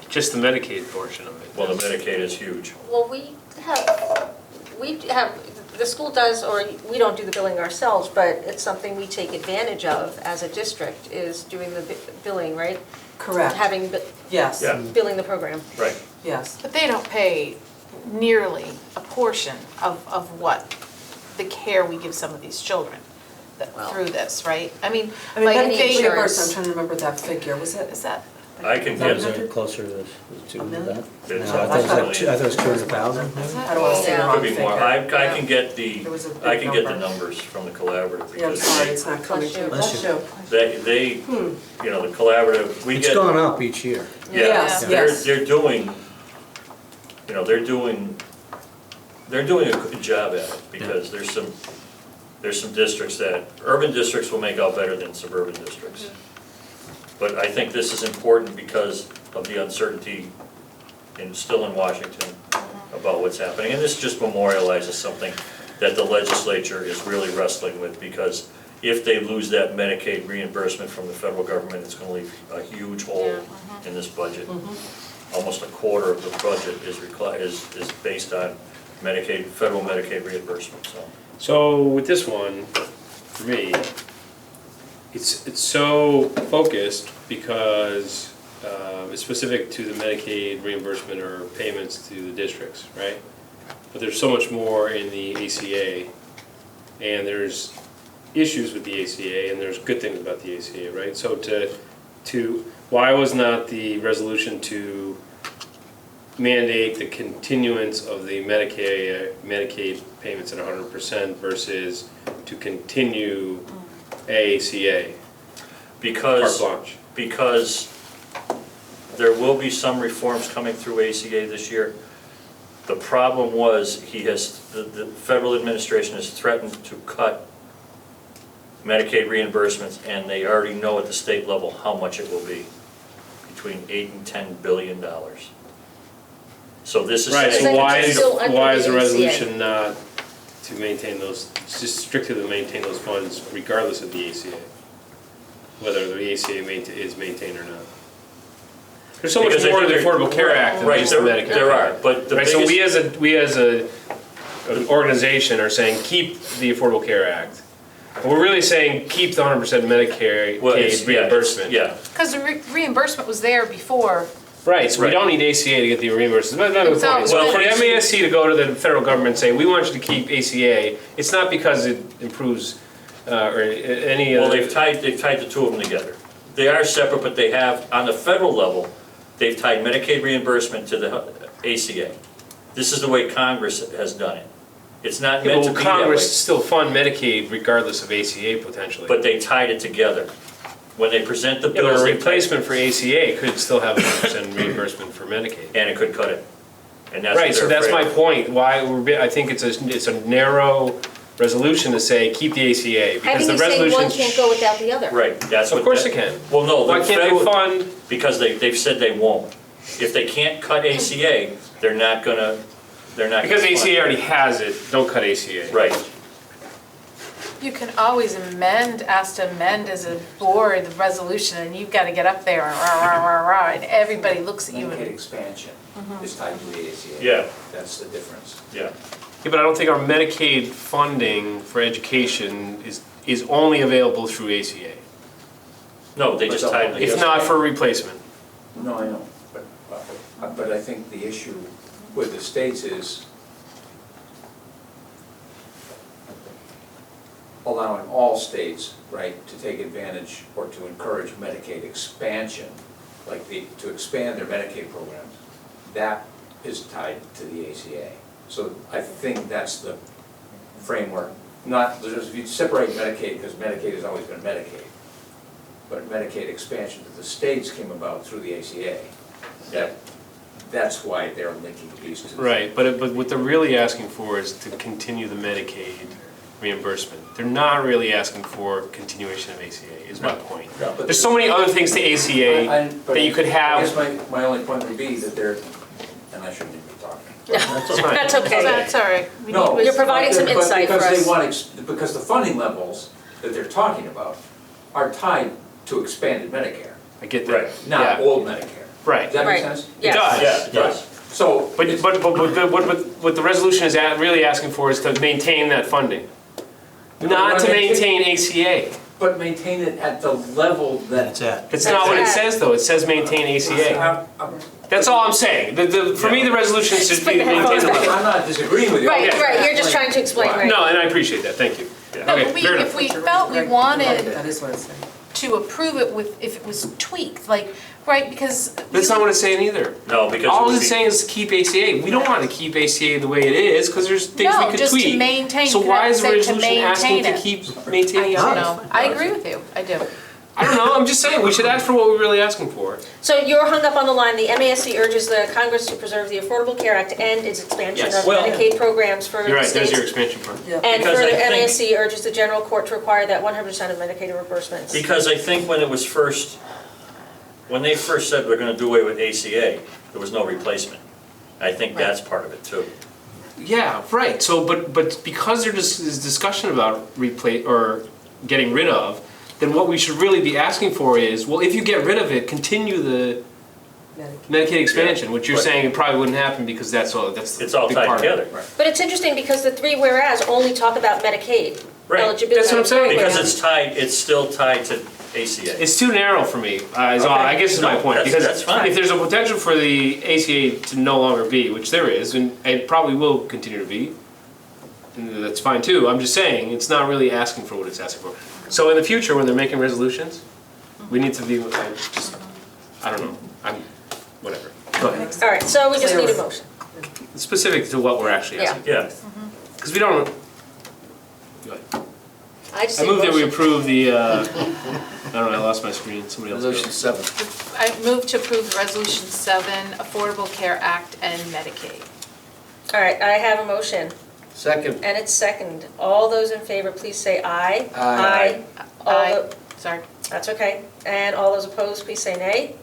Just the Medicaid portion of it. Well, the Medicaid is huge. Well, we have, the school does, or we don't do the billing ourselves, but it's something we take advantage of as a district, is doing the billing, right? correct, Having, yes, Yeah. billing the program. Right. yes. But they don't pay nearly a portion of what the care we give some of these children through this, right? I mean, like any they, insurance. I'm trying to remember that figure, was it? is that, I can Is get, it closer to two A than million? that? It's No, I thought it was like two- I thought it was 200,000 maybe? I don't wanna say the Yeah. wrong could be figure. more. I can get There was a big I can get the number. numbers from the collaborative, Yeah, I'm because sorry, it's not coming to. Bless you. they, the collaborative, we It's get. gone up each year. Yes, They're yes. doing, they're doing a good job at it, because there's some districts that, urban districts will make out better than suburban districts. But I think this is important because of the uncertainty still in Washington about what's happening. And this just memorializes something that the legislature is really wrestling with, because if they lose that Medicaid reimbursement from the federal government, it's gonna leave a huge hole in this budget. Almost a quarter of the budget is based on Medicaid, federal Medicaid reimbursement, so. So with this one, for me, it's so focused because it's specific to the Medicaid reimbursement or payments to the districts, right? But there's so much more in the ACA, and there's issues with the ACA, and there's good things about the ACA, right? So why was not the resolution to mandate the continuance of the Medicaid payments at 100% versus to continue AACA? Because, Carte blanche. because there will be some reforms coming through ACA this year. The problem was, the federal administration has threatened to cut Medicaid reimbursements, and they already know at the state level how much it will be, between $8 and $10 billion. So this is Right, saying. so why is the ACA. resolution not to maintain those, just strictly to maintain those funds regardless of the ACA? Whether the ACA is maintained or not? There's so much Because I more to the think Affordable Care Act than Right, just the Medicaid. there are, but the Right, biggest. so we as an organization are saying, keep the Affordable Care Act. But we're really saying, keep the 100% Medicare Well, it's- reimbursement. Yeah, Because the reimbursement was there before. Right, so we don't need ACA to get the reimbursement. That's not the point. So Well, for the MASC to go to the federal government and say, we want you to keep ACA, it's not because it improves or any well, other. they've tied the two of them together. They are separate, but they have, on the federal level, they've tied Medicaid reimbursement to the ACA. This is the way Congress has done it. It's not meant to Will be that way. Congress still fund Medicaid regardless of ACA potentially? But they tied it together. When they present the Yeah, but bills, a they replacement for ACA could still have 100% reimbursement for Medicaid. and it could cut it. And that's what Right, so they're that's my afraid of. point, why I think it's a narrow resolution to say, keep the ACA, How because can the you say resolution. one can't go without the other? Right, that's what. Of course that- it can. Well, no, Why the can't federal, they fund? because they've said they won't. If they can't cut ACA, they're not gonna Because fund. ACA already has it, don't cut ACA. Right, You can always ask to amend as a board the resolution, and you've got to get up there and rah, rah, rah, rah, and everybody looks at you Medicaid and. expansion is tied to the ACA. Yeah. That's the difference. yeah. Yeah, but I don't think our Medicaid funding for education is only available through ACA. No, they just tied it If together. not for replacement. No, I know, but I think the issue with the states is allowing all states, right, to take advantage or to encourage Medicaid expansion, like to expand their Medicaid programs. That is tied to the ACA. So I think that's the framework. If you separate Medicaid, because Medicaid has always been Medicaid, but Medicaid expansion to the states came about through the ACA. That's why they're linking these two. Right, but what they're really asking for is to continue the Medicaid reimbursement. They're not really asking for continuation of ACA, is my point. No, but There's so many other things to ACA but that you could I have. guess my only point would be that they're, and I shouldn't even be talking. That's okay. That's all right. We need No, wisdom. You're providing some but insight for because us. they want, because the funding levels that they're talking about are tied to expanded Medicare, I get that. Right. not Yeah. old Medicare. Right. Does that make Right. sense? Yes. It does. Yeah, it does. So, But what the resolution is really asking for is to maintain that funding, not to maintain ACA. but maintain it at the level that. That's it. That's not what it says, though. It says maintain ACA. That's all I'm saying. For me, the resolution should be to maintain the level. I'm not disagreeing with you. Right, Yeah. right, you're just trying to explain, right? No, and I appreciate that. Thank you. No, Okay, but fair enough. if we felt we wanted That is what it's saying. to approve it if it was tweaked, like, right, because. That's not what it's saying either. No, because. All it would it's be- saying is to keep ACA. We don't want to keep ACA the way it is, because there's things we No, could just to tweak. maintain, So you why have is to the say to resolution asking maintain to it. keep maintaining I don't ACA? know, I agree with you, I do. I don't know, I'm just saying, we should ask for what we're really asking for. So you're hung up on the line, the MASC urges the Congress to preserve the Affordable Care Act and its expansion Yes. of Well- Medicaid programs for You're the right, there's states. your expansion part. And Because further, I think- MASC urges the general court to require that 100% of Medicaid reimbursements. Because I think when they first said we're gonna do away with ACA, there was no replacement. I think that's part of it too. Yeah, right, so, but because there's discussion about or getting rid of, then what we should really be asking for is, well, if you get rid of it, continue the Medicaid expansion, which you're Right. saying it probably wouldn't happen because that's the It's all big tied part of it. together. But it's interesting because the three whereas only talk about Medicaid eligibility. That's what I'm saying. Because it's still tied to ACA. It's too narrow for me, I guess is my No, point. that's- Because that's fine. if there's a potential for the ACA to no longer be, which there is, and it probably will continue to be, and that's fine too. I'm just saying, it's not really asking for what it's asking for. So in the future, when they're making resolutions, we need to be, I don't know, whatever. Go ahead. All right, so we just need a motion. Specific to what we're actually asking. Yeah. Because we don't, go ahead. I just I need a move that we motion. approve the, I don't know, I lost my screen, somebody else go. Resolution 7. I move to approve the Resolution 7, Affordable Care Act and Medicaid. All right, I have a motion, Second. and it's second. All those in favor, please say aye. Aye. All Aye. tho- Sorry. That's okay. And all those opposed, please say nay.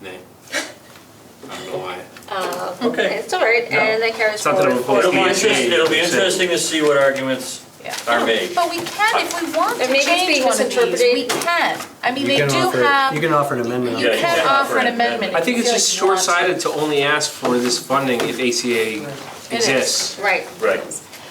Nay. I don't know why. Okay. It's all right, and that carries It's not that forward. I'm opposed It'll to be the interesting, ACA. it'll be interesting to see what arguments Yeah. are made. But we can, if we want to And maybe it's change being one of these, misinterpreted. we can. I mean, You they can do offer- have, You can offer an amendment. you Yeah, you can can offer an amendment. I if think you it's feel just like you want to. short-sighted to only ask for this funding if ACA exists. Right. Right,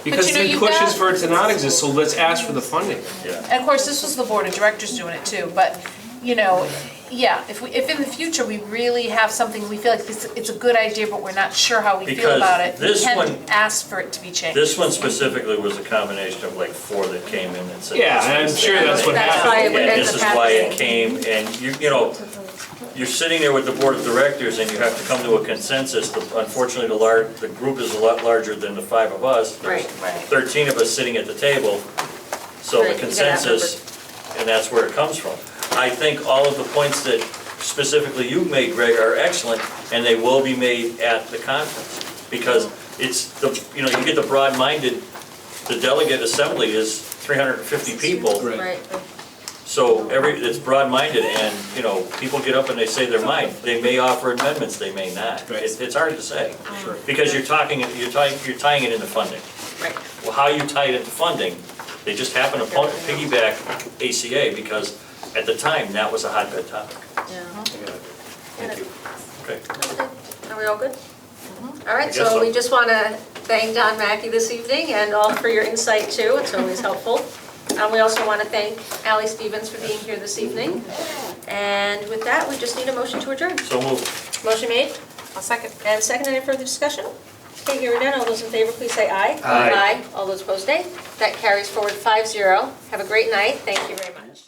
Because you know, it you've pushes got- for it to not exist, so let's ask for the funding. yeah. And of course, this was the board of directors doing it too, but, you know, yeah, if in the future we really have something, we feel like it's a good idea, but we're not sure how we feel Because about it, we this can one- ask for it to be changed. This one specifically was a combination of like 4 that came in and said. Yeah, and I'm sure that's what That's happened. why it And ends this is up why it happening. came, and you know, you're sitting there with the board of directors and you have to come to a consensus. Unfortunately, the group is a lot larger than the 5 of us. There's Right. Right. 13 of us sitting at the table, so Right, the you gotta consensus, and that's where it comes from. I think all of the points that specifically you made, Greg, are excellent, and they will be made at the conference. Because it's the, you know, you get the broad-minded, the delegate assembly is 350 people. Right. So it's broad-minded, and, you know, people get up and they say their mind. They may offer amendments, they may not. Right. It's hard to say. Because you're tying it into funding. Right. Well, how you tie it into funding, they just happen to piggyback ACA, because at the time, that was a hotbed topic. Yeah. Thank you. Okay. Are we all good? All right, guess so so. we just want to thank Don Mackey this evening and all for your insight too. It's always helpful. We also want to thank Ally Stevens for being here this evening. And with that, we just need a motion to adjourn. So moved. Motion made I'll second. and second. Any further discussion? Okay, hearing none. All those in favor, please say aye. Aye. All those opposed, nay. That carries forward 5-0. Have a great night. Thank you very much.